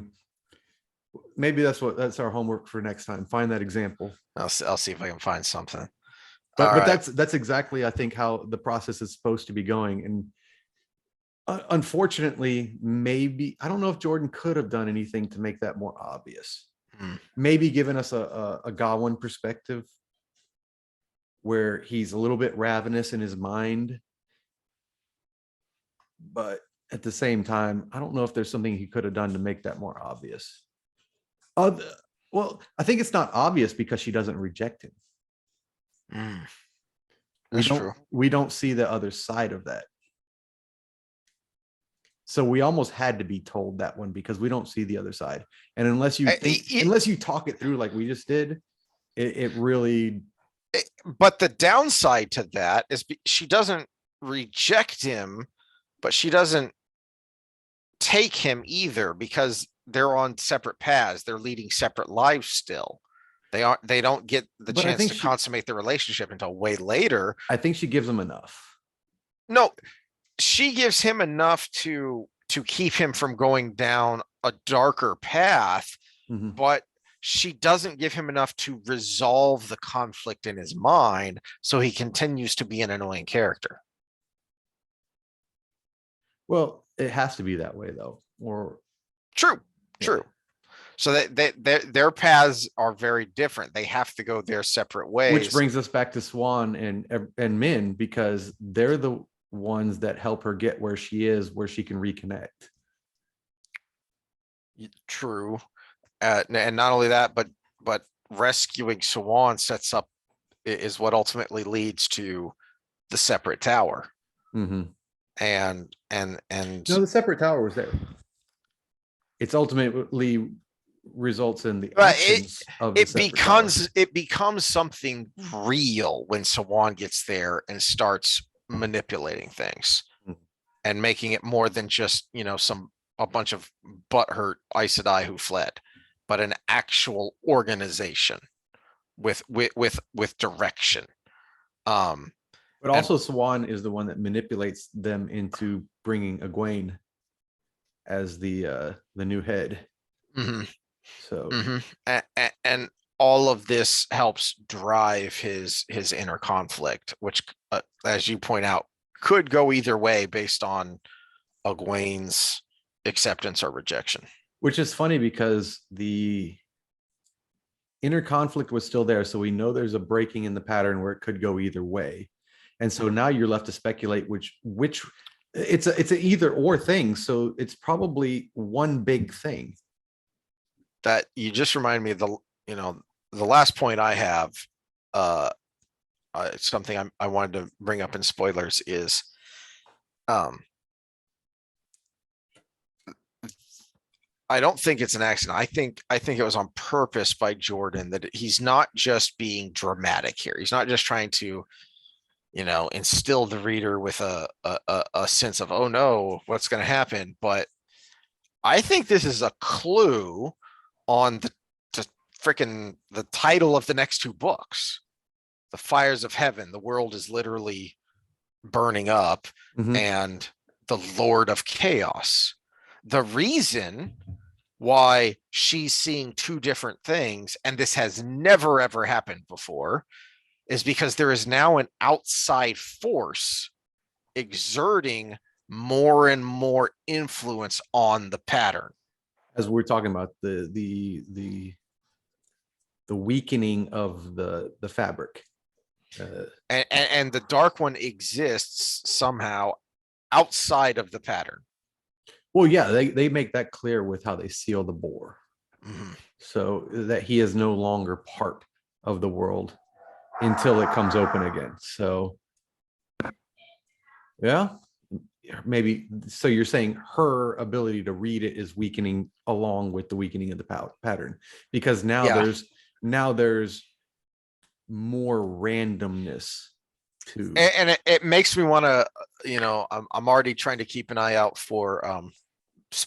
Maybe that's our homework for next time. Find that example. I'll see if I can find something. But All right. that's exactly I think how the process is supposed to be going. And unfortunately, maybe I don't know if Jordan could have done anything to make that more obvious. Maybe given us a Gawyn perspective where he's a little bit ravenous in his mind, but at the same time, I don't know if there's something he could have done to make that more obvious. Well, I think it's not obvious because she doesn't reject him. That's true. We don't see the other side of that. So we almost had to be told that one because we don't see the other side. And unless you unless you talk it through like we just did, it really. But the downside to that is she doesn't reject him, but she doesn't take him either because they're on separate paths. They're leading separate lives still. They don't get the chance to consummate the relationship until way later. I think she gives him enough. No, she gives him enough to keep him from going down a darker path, but she doesn't give him enough to resolve the conflict in his mind, so he continues to be an annoying character. Well, it has to be that way though. Or true. So their paths are very different. They have to go their separate ways. Which brings us back to Swan and Min, because they're the ones that help her get where she is, where she can reconnect. True. And not only that, but rescuing Swan sets up is what ultimately leads to the separate tower. And no, the separate tower was there. It's ultimately results in the But actions of the separate power. it becomes something real when Sawan gets there and starts manipulating things Mhm. and making it more than just, a bunch of butthurt Aes Sedai who fled, but an actual organization with direction. Um, But and also Swan is the one that manipulates them into bringing Egwene as the new head. mhm, So mhm. And all of this helps drive his inner conflict, which, as you point out, could go either way based on Egwene's acceptance or rejection. which is funny because the inner conflict was still there. So we know there's a breaking in the pattern where it could go either way. And so now you're left to speculate which it's an either or thing. So it's probably one big thing. That you just remind me of the last point I have, uh, something I wanted to bring up in spoilers is, um, I don't think it's an accident. I think it was on purpose by Jordan, that he's not just being dramatic here. He's not just trying to, instill the reader with a sense of, oh no, what's going to happen. But I think this is a clue on the freaking the title of the next two books, The Fires of Heaven. The world is literally burning up, Mhm. and the Lord of Chaos. The reason why she's seeing two different things, and this has never ever happened before, is because there is now an outside force exerting more and more influence on the pattern. As we're talking about the weakening of the fabric. And the dark one exists somehow outside of the pattern. Well, yeah, they make that clear with how they seal the bore. Mhm. So that he is no longer part of the world until it comes open again. So yeah, maybe. So you're saying her ability to read it is weakening along with the weakening of the pattern, because Yeah. now there's more randomness to. And it makes me want to, I'm already trying to keep an eye out for,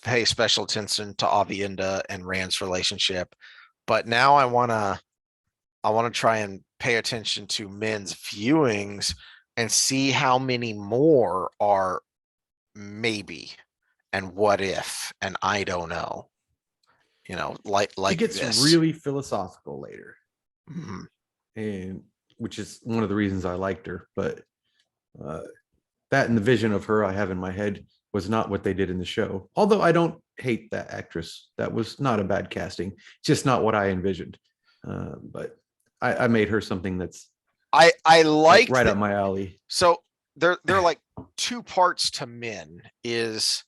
pay special attention to Avienda and Rand's relationship. But now I want to try and pay attention to Min's viewings and see how many more are maybe and what if and I don't know. It Like gets this. really philosophical later, Mhm. and which is one of the reasons I liked her. But uh, that and the vision of her I have in my head was not what they did in the show. Although I don't hate that actress, that was not a bad casting, just not what I envisioned. But I made her something that's I liked right that. up my alley. So they're like two parts to Min is,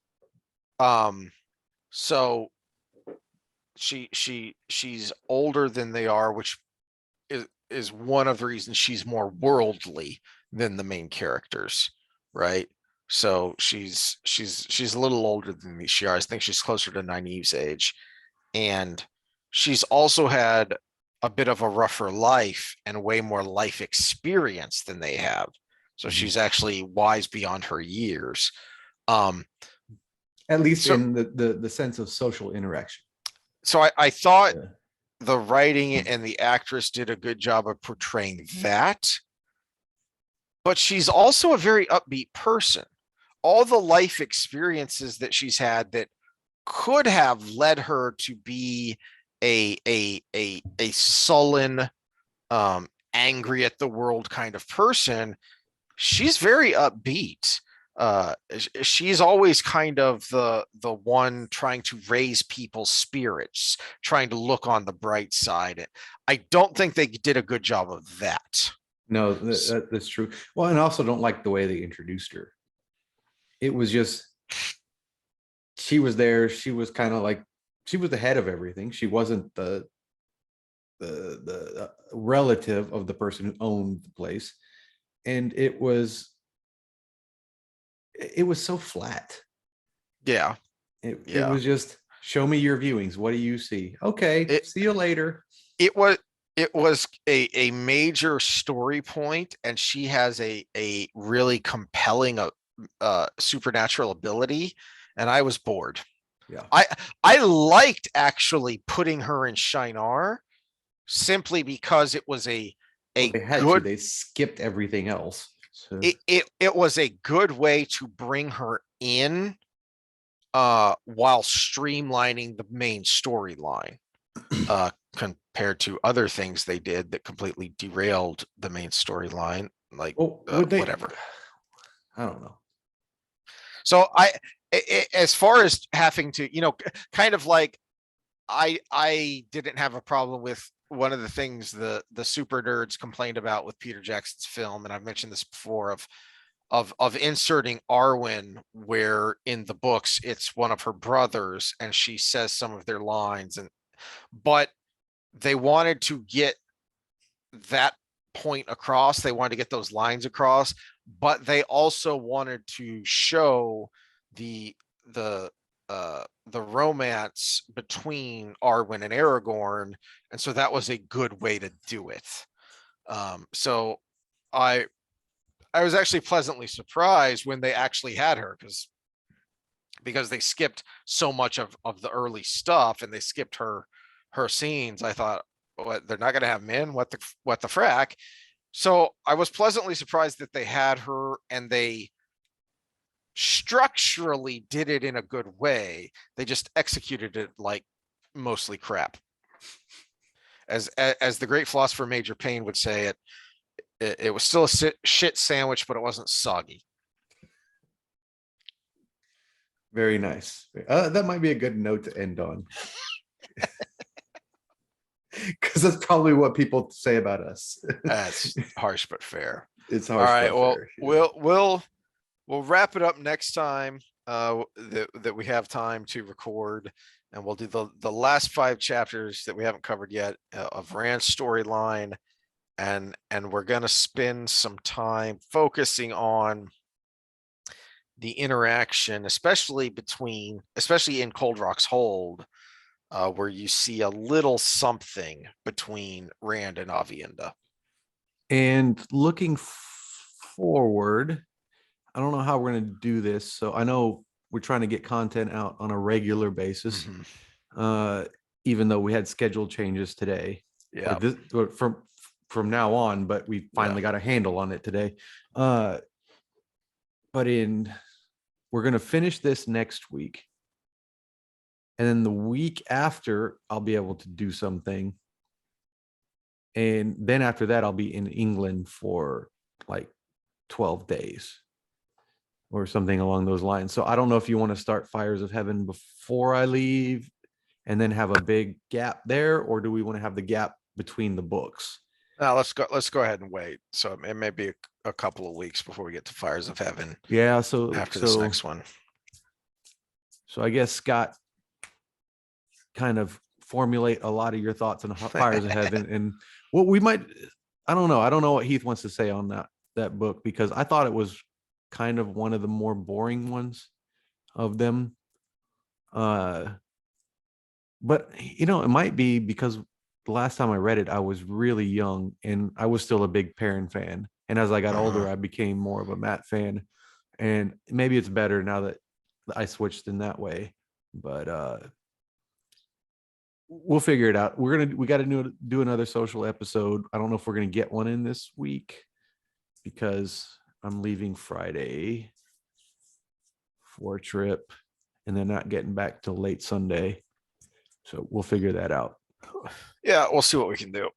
so she's older than they are, which is one of the reasons she's more worldly than the main characters, right? So she's a little older than these Shi'ar. I think she's closer to Nynaeve's age, and she's also had a bit of a rougher life and way more life experience than they have. So Mhm. she's actually wise beyond her years. Um, At least so in the sense of social interaction. so I thought Yeah. the writing and the actress did a good job of portraying that, but she's also a very upbeat person. All the life experiences that she's had that could have led her to be a sullen, angry at the world kind of person, she's very upbeat. She's always kind of the one trying to raise people's spirits, trying to look on the bright side. I don't think they did a good job of that. No, that's true. Well, and I also don't like the way they introduced her. It was just she was there. She was kind of like she was the head of everything. She wasn't the relative of the person who owned the place, and it was so flat. Yeah, It yeah. was just Show me your viewings. What do you see? Okay, It see you later. it was a major story point, and she has a really compelling supernatural ability, and I was bored. Yeah. I liked actually putting her in Shinar simply because it was Well, a they had to. good They skipped everything else. So it was a good way to bring her in while streamlining the main storyline compared to other things they did that completely derailed the main storyline, like well, would they? whatever. I don't know. So as far as having to, kind of like I didn't have a problem with one of the things the super nerds complained about with Peter Jackson's film, and I've mentioned this before, of inserting Arwen where in the books it's one of her brothers and she says some of their lines, but they wanted to get that point across. They wanted to get those lines across, but they also wanted to show the the the romance between Arwen and Aragorn, and so that was a good way to do it. So I I was actually pleasantly surprised when they actually had her, because they skipped so much of the early stuff and they skipped her scenes. I thought, what, they're not going to have men? What the frack? So I was pleasantly surprised that they had her, and they structurally did it in a good way. They just executed it like mostly crap. As the great philosopher Major Payne would say, it was still a shit sandwich, but it wasn't soggy. Very nice. That might be a good note to end on. Because that's probably what people say about us. That's harsh but fair. It's All harsh right. but Well, fair. we'll wrap it up next time that we have time to record, and we'll do the last 5 chapters that we haven't covered yet of Rand's storyline, and we're gonna spend some time focusing on the interaction, especially in Cold Rock's Hold, where you see a little something between Rand and Avienda. And looking forward, I don't know how we're going to do this. So I know we're trying to get content out on a regular basis, even though we had schedule changes today. Yeah. Or from now on, but we finally got a handle on it today. But we're going to finish this next week. And then the week after, I'll be able to do something. And then after that, I'll be in England for like 12 days or something along those lines. So I don't know if you want to start Fires of Heaven before I leave and then have a big gap there, or do we want to have the gap between the books? Now let's go ahead and wait. So it may be a couple of weeks before we get to Fires of Heaven. Yeah. So after this next one. So I guess Scott, kind of formulate a lot of your thoughts on Fires of Heaven, and what we might, I don't know what Heath wants to say on that book, because I thought it was kind of one of the more boring ones of them. But it might be because the last time I read it, I was really young and I was still a big Perrin fan. And as I got older, I became more of a Matt fan. And maybe it's better now that I switched in that way. But we'll figure it out. We got to do another social episode. I don't know if we're gonna get one in this week because I'm leaving Friday for a trip and then not getting back till late Sunday. So we'll figure that out. Yeah, we'll see what we can do.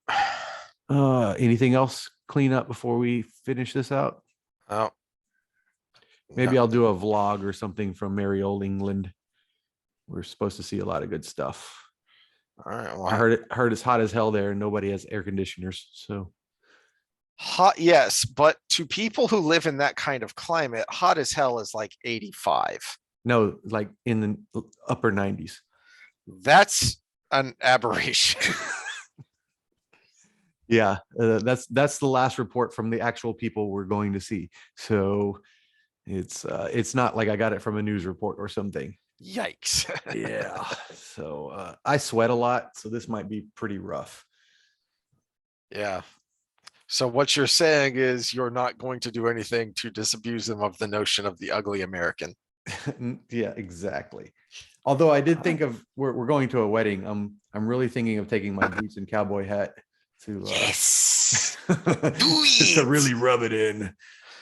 Anything else clean up before we finish this out? Oh, maybe no. I'll do a vlog or something from merry old England. We're supposed to see a lot of good stuff. All right. Well, I heard it's hot as hell there and nobody has air conditioners. So hot, yes, but to people who live in that kind of climate, hot as hell is like 85. No, like in the upper 90s. That's an aberration. Yeah, that's the last report from the actual people we're going to see. So it's not like I got it from a news report or something. Yikes. Yeah. So I sweat a lot, so this might be pretty rough. Yeah. So what you're saying is you're not going to do anything to disabuse them of the notion of the ugly American. Yeah, exactly. Although I did think of we're going to a wedding. I'm really thinking of taking my boots and cowboy hat to Yes. Do to it. really rub it in.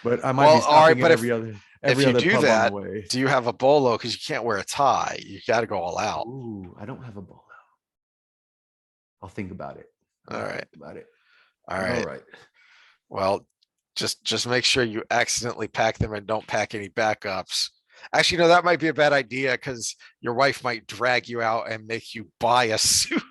But I might Well, be all right, stopping at but every if you other do pub on the that, way. do you have a bolo? Because you can't wear a tie. You got to go all out. Ooh, I don't have a bolo. I'll think about it. All I'll right. think about it. All All right. right. Well, just make sure you accidentally pack them and don't pack any backups. Actually, no, that might be a bad idea because your wife might drag you out and make you buy a suit.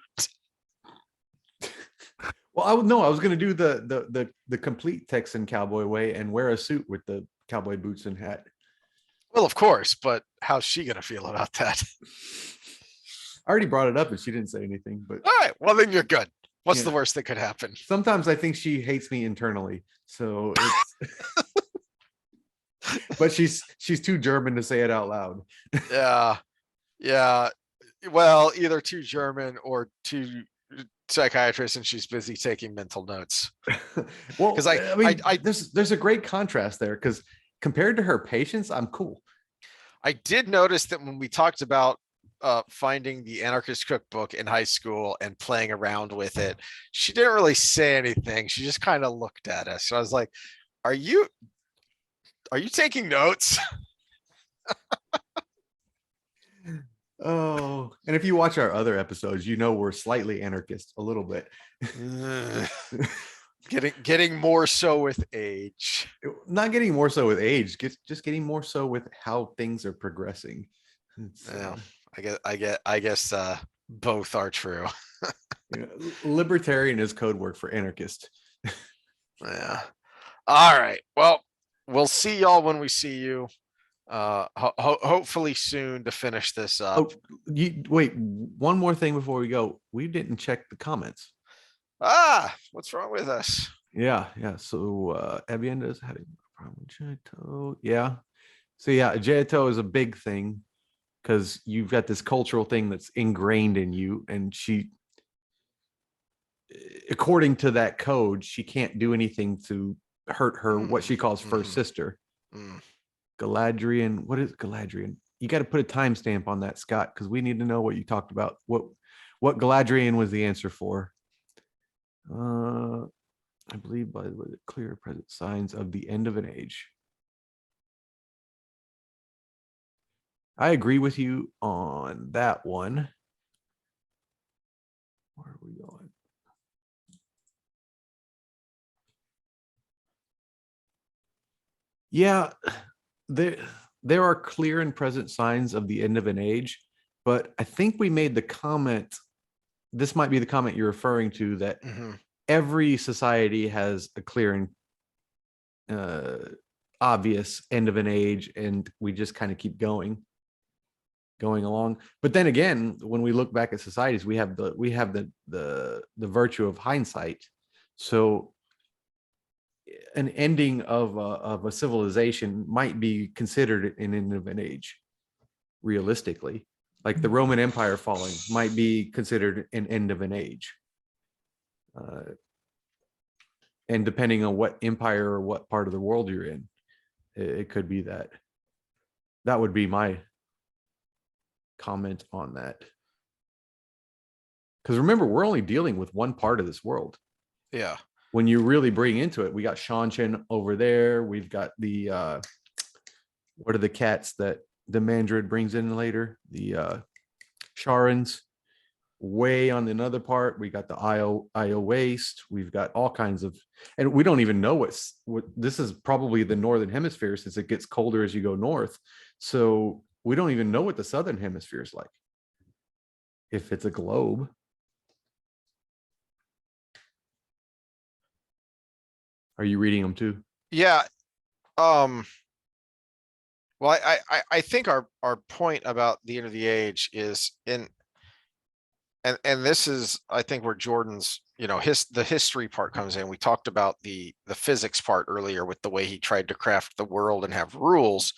Well, I would know. I was going to do the complete Texan cowboy way and wear a suit with the cowboy boots and hat. Well, of course, but how's she gonna feel about that? I already brought it up and she didn't say anything, but All right, well then you're good. What's yeah. the worst that could happen? Sometimes I think she hates me internally. So it's but she's too German to say it out loud. Yeah, yeah. Well, either too German or too psychiatrist, and she's busy taking mental notes. Well, Because I mean, there's a great contrast there because compared to her patients, I'm cool. I did notice that when we talked about finding the anarchist cookbook in high school and playing around with it, she didn't really say anything. She just kind of looked at us. So I was like, "Are you taking notes?" Oh, and if you watch our other episodes, you know we're slightly anarchist a little bit. Getting more so with age. Not getting more so with age, just getting more so with how things are progressing. Yeah, I guess both are true. Libertarian is code word for anarchist. Yeah. All right. Well, we'll see y'all when we see you. Hopefully soon to finish this up. Oh, wait, one more thing before we go. We didn't check the comments. What's wrong with us? Yeah. So Evienda is having a problem with Jeto. Yeah. So yeah, Jeto is a big thing because you've got this cultural thing that's ingrained in you, and she, according to that code, she can't do anything to hurt her, what she calls first sister. Galadrian. What is Galadrian? You got to put a timestamp on that, Scott, because we need to know what you talked about. What Galadrian was the answer for? I believe by the clear present signs of the end of an age. I agree with you on that one. Where are we going? Yeah, there are clear and present signs of the end of an age, but I think we made the comment. This might be the comment you're referring to, that every society has a clear and obvious end of an age, and we just kind of keep going along. But then again, when we look back at societies, we have the virtue of hindsight. So an ending of a civilization might be considered an end of an age, realistically. Like the Roman Empire falling might be considered an end of an age. And depending on what empire or what part of the world you're in, it could be that. That would be my comment on that. Because remember, we're only dealing with one part of this world. Yeah. When you really bring into it, we got Shanshan over there. We've got the what are the cats that the Mandrid brings in later? The Sharans. Way on another part, we got the Io waste. We've got all kinds of, and we don't even know what this is. Probably the northern hemisphere, since it gets colder as you go north. So we don't even know what the southern hemisphere is like, if it's a globe. Are you reading them too? Yeah. Well, I think our point about the end of the age is and this is, I think, where Jordan's, the history part comes in. We talked about the physics part earlier with the way he tried to craft the world and have rules.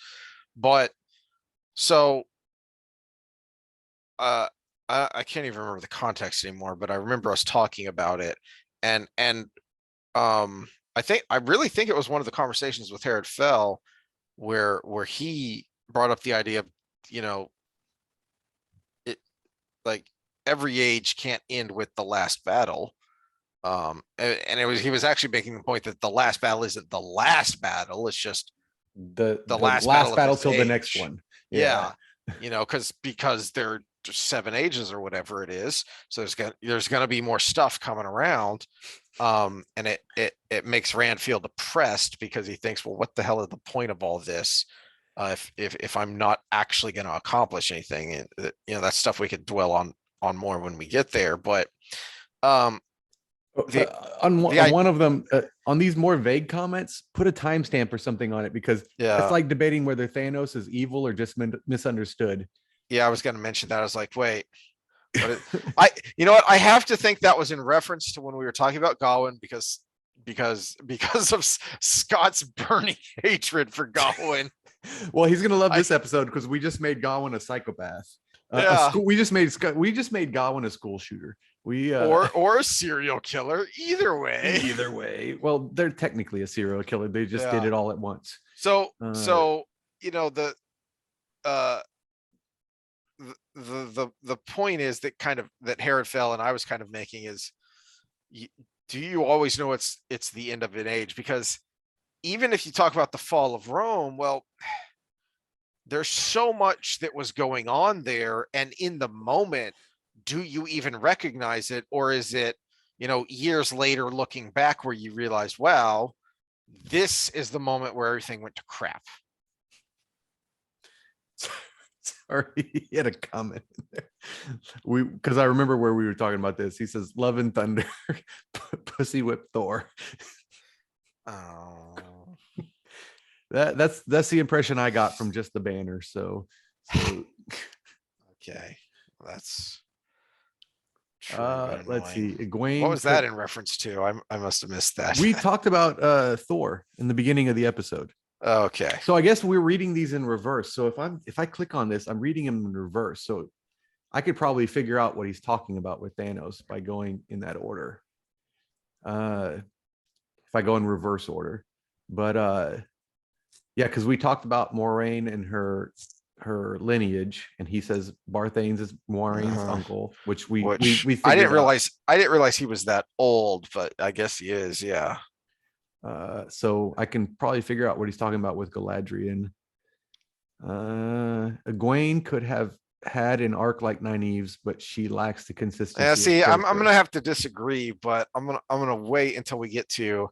But so I can't even remember the context anymore, but I remember us talking about it, and I really think it was one of the conversations with Herod Fell where he brought up the idea of, you know, it like every age can't end with the last battle. And he was actually making the point that the last battle isn't the last battle, it's just the The last battle last of battle his till the next age. one. Yeah. Yeah. You know, because they're just 7 ages or whatever it is. So there's gonna be more stuff coming around. And it makes Rand feel depressed because he thinks, well, what the hell is the point of all this? If I'm not actually going to accomplish anything, and you know, that's stuff we could dwell on more when we get there. But um, the On one of them, on these more vague comments, put a timestamp or something on it, because it's yeah, like debating whether Thanos is evil or just misunderstood. yeah, I was going to mention that. I was like, wait, you know what? I have to think that was in reference to when we were talking about Gawyn, because of Scott's burning hatred for Gawyn. Well, he's gonna love I this episode because we just made Gawyn a psychopath. A Yeah, school. We just made Gawyn a school shooter. We or a serial killer. Either way. either way. Well, they're technically a serial killer. They just did Yeah. it all at once. So you know, uh the point is that kind of that Herod Fell and I was kind of making is, do you always know it's the end of an age? Because even if you talk about the fall of Rome, well, there's so much that was going on there, and in the moment, do you even recognize it, or is it, you know, years later looking back where you realize, wow, this is the moment where everything went to crap? Sorry, he had a comment in there. Because I remember where we were talking about this. He says, "Love and Thunder, Pussy Whip Thor." Oh, That's the impression I got from just the banner. So okay, that's true and let's see. annoying. What Egwene was that could. in reference to? I must have missed that. We talked about Thor in the beginning of the episode. Okay. So I guess we're reading these in reverse. So if I click on this, I'm reading them in reverse. So I could probably figure out what he's talking about with Thanos by going in that order. If I go in reverse order. But yeah, because we talked about Moraine and her lineage, and he says Barthanes is Moraine's uncle, which we Which I figured didn't out. realize he was that old, but I guess he is. Yeah. So I can probably figure out what he's talking about with Galadriel. Egwene could have had an arc like Nynaeve's, but she lacks the consistency. Yeah. of See, I'm character. gonna have to disagree, but I'm gonna wait until we get to the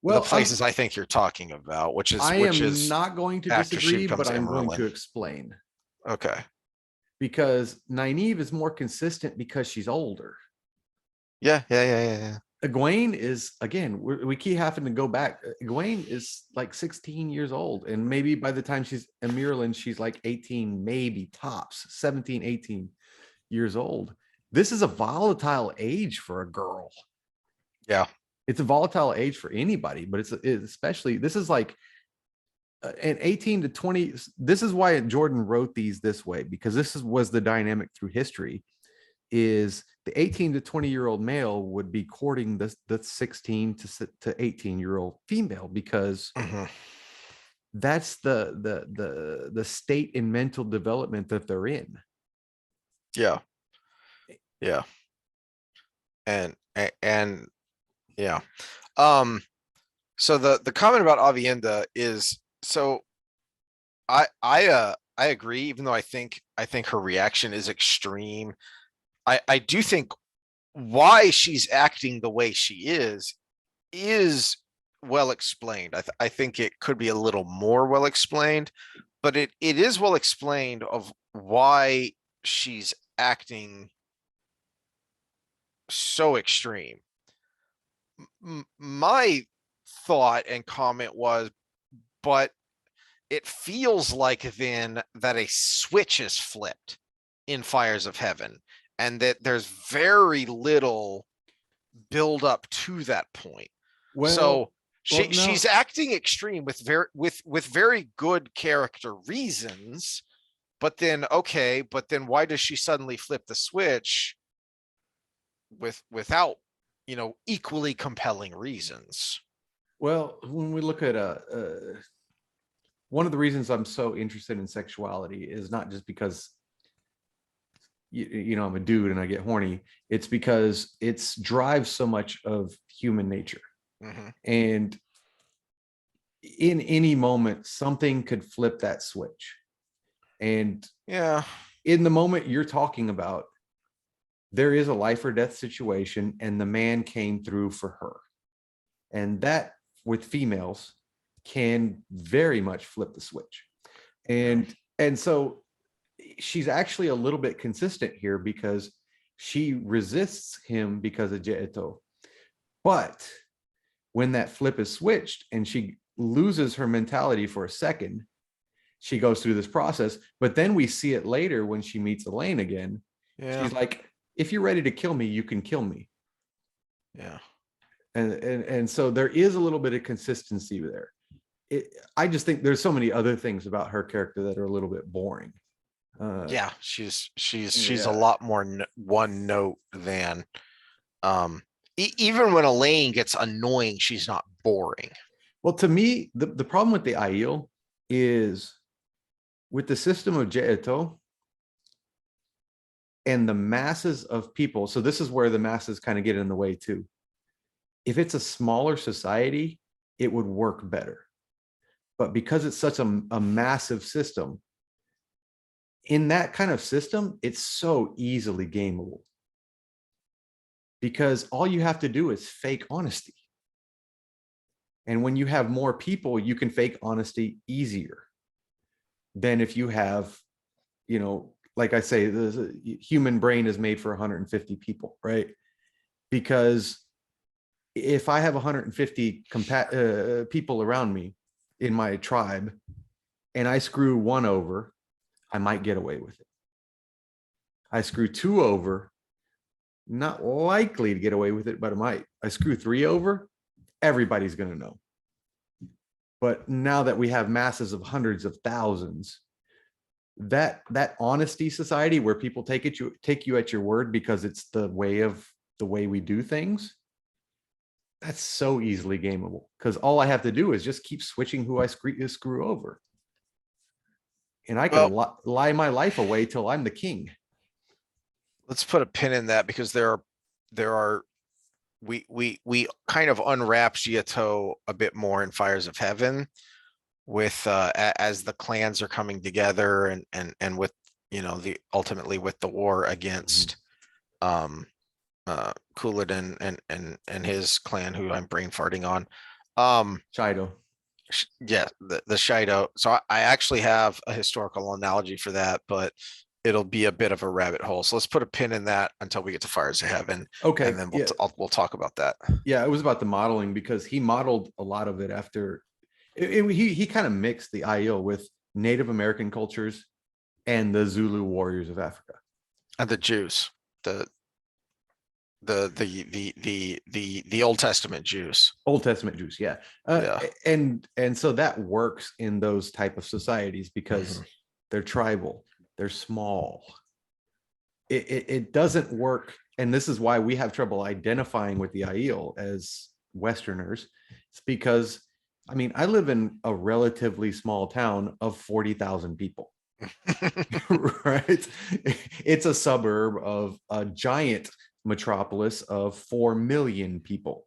Well, places I think you're talking about, which I which am is not going to after she disagree, but becomes I'm going to Emerald. explain, Okay. because Nynaeve is more consistent because she's older. Yeah. Yeah. Egwene is, again, we keep having to go back. Egwene is like 16 years old, and maybe by the time she's a Mirlin, she's like 18, maybe tops 17, 18 years old. This is a volatile age for a girl. Yeah. It's a volatile age for anybody, but it's especially, this is like an 18 to 20. This is why Jordan wrote these this way, because was the dynamic through history. Is the 18 to 20-year-old male would be courting the 16 to 18-year-old female, because that's the state in mental development that they're in. Yeah. Yeah. And yeah. So the comment about Avienda is, so I agree, even though I think her reaction is extreme. I do think why she's acting the way she is well explained. I think it could be a little more well explained, but it is well explained of why she's acting so extreme. My thought and comment was, but it feels like then that a switch is flipped in Fires of Heaven, and that there's very little build up to that point. So she's acting extreme with very good character reasons, but then, okay, but then why does she suddenly flip the switch without, equally compelling reasons? Well, when we look at one of the reasons I'm so interested in sexuality is not just because I'm a dude and I get horny. It's because it's drives so much of human nature. Mhm. And in any moment, something could flip that switch. And Yeah. in the moment you're talking about, there is a life or death situation, and the man came through for her. And that, with females, can very much flip the switch. And so she's actually a little bit consistent here because she resists him because of Jeeto. But when that flip is switched and she loses her mentality for a second, she goes through this process. But then we see it later when she meets Elaine again. Yeah. She's like, if you're ready to kill me, you can kill me. Yeah. And so there is a little bit of consistency there. I just think there's so many other things about her character that are a little bit boring. Yeah, she's a lot more one note than even when Elaine gets annoying, she's not boring. Well, to me, the problem with the Aiel is with the system of Jeeto and the masses of people. So this is where the masses kind of get in the way too. If it's a smaller society, it would work better. But because it's such a massive system, in that kind of system, it's so easily gameable. Because all you have to do is fake honesty. And when you have more people, you can fake honesty easier than if you have, like I say, the human brain is made for 150 people, right? Because if I have 150 people around me in my tribe and I screw one over, I might get away with it. I screw two over, not likely to get away with it, but I might. I screw three over, everybody's going to know. But now that we have masses of hundreds of thousands, that honesty society where people take you at your word because it's the way we do things, that's so easily gameable because all I have to do is just keep switching who I screw over. And I can lie my life away till I'm the king. Let's put a pin in that because we kind of unwrap Giotto a bit more in Fires of Heaven with as the clans are coming together and with ultimately with the war against Couladin and his clan, who I'm brain farting on. Shido. Yeah, the Shido. So I actually have a historical analogy for that, but it'll be a bit of a rabbit hole. So let's put a pin in that until we get to Fires of Heaven. Okay. And then we'll talk about that. Yeah, it was about the modeling because he modeled a lot of it after he kind of mixed the Aiel with Native American cultures and the Zulu warriors of Africa. And the Jews. The Old Testament Jews. Old Testament Jews, yeah. Yeah. And so that works in those type of societies because they're tribal, they're small. It doesn't work, and this is why we have trouble identifying with the Aiel as Westerners. It's because, I mean, I live in a relatively small town of 40,000 people. Right? It's a suburb of a giant metropolis of 4 million people.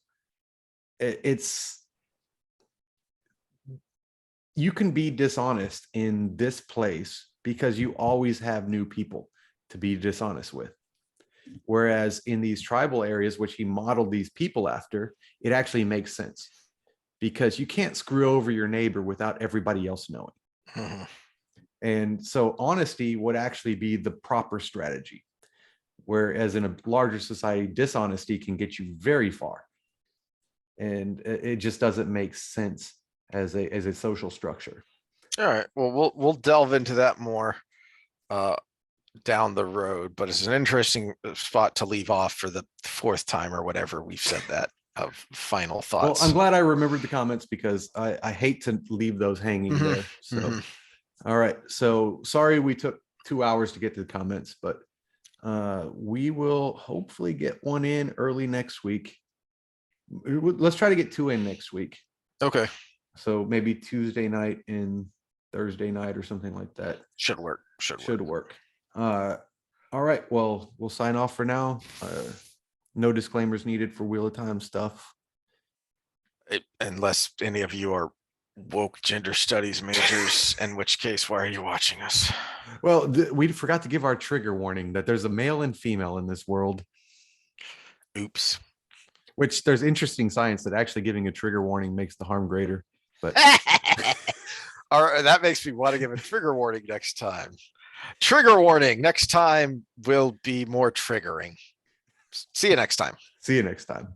You can be dishonest in this place because you always have new people to be dishonest with. Whereas in these tribal areas, which he modeled these people after, it actually makes sense because you can't screw over your neighbor without everybody else knowing. And so honesty would actually be the proper strategy. Whereas in a larger society, dishonesty can get you very far. And it just doesn't make sense as a social structure. All right. Well, we'll delve into that more down the road, but it's an interesting spot to leave off for the fourth time or whatever we've said that of final thoughts. Well, I'm glad I remembered the comments because I hate to leave those hanging there. So All right. So sorry we took 2 hours to get to the comments, but we will hopefully get one in early next week. Let's try to get two in next week. Okay, So maybe Tuesday night and Thursday night or something like that. should work. Should work. All right. Well, we'll sign off for now. No disclaimers needed for Wheel of Time stuff. Unless any of you are woke gender studies majors, in which case, why are you watching us? Well, we forgot to give our trigger warning that there's a male and female in this world. Oops. Which there's interesting science that actually giving a trigger warning makes the harm greater. But All right, that makes me want to give a trigger warning next time. Trigger warning next time will be more triggering. See you next time. see you next time.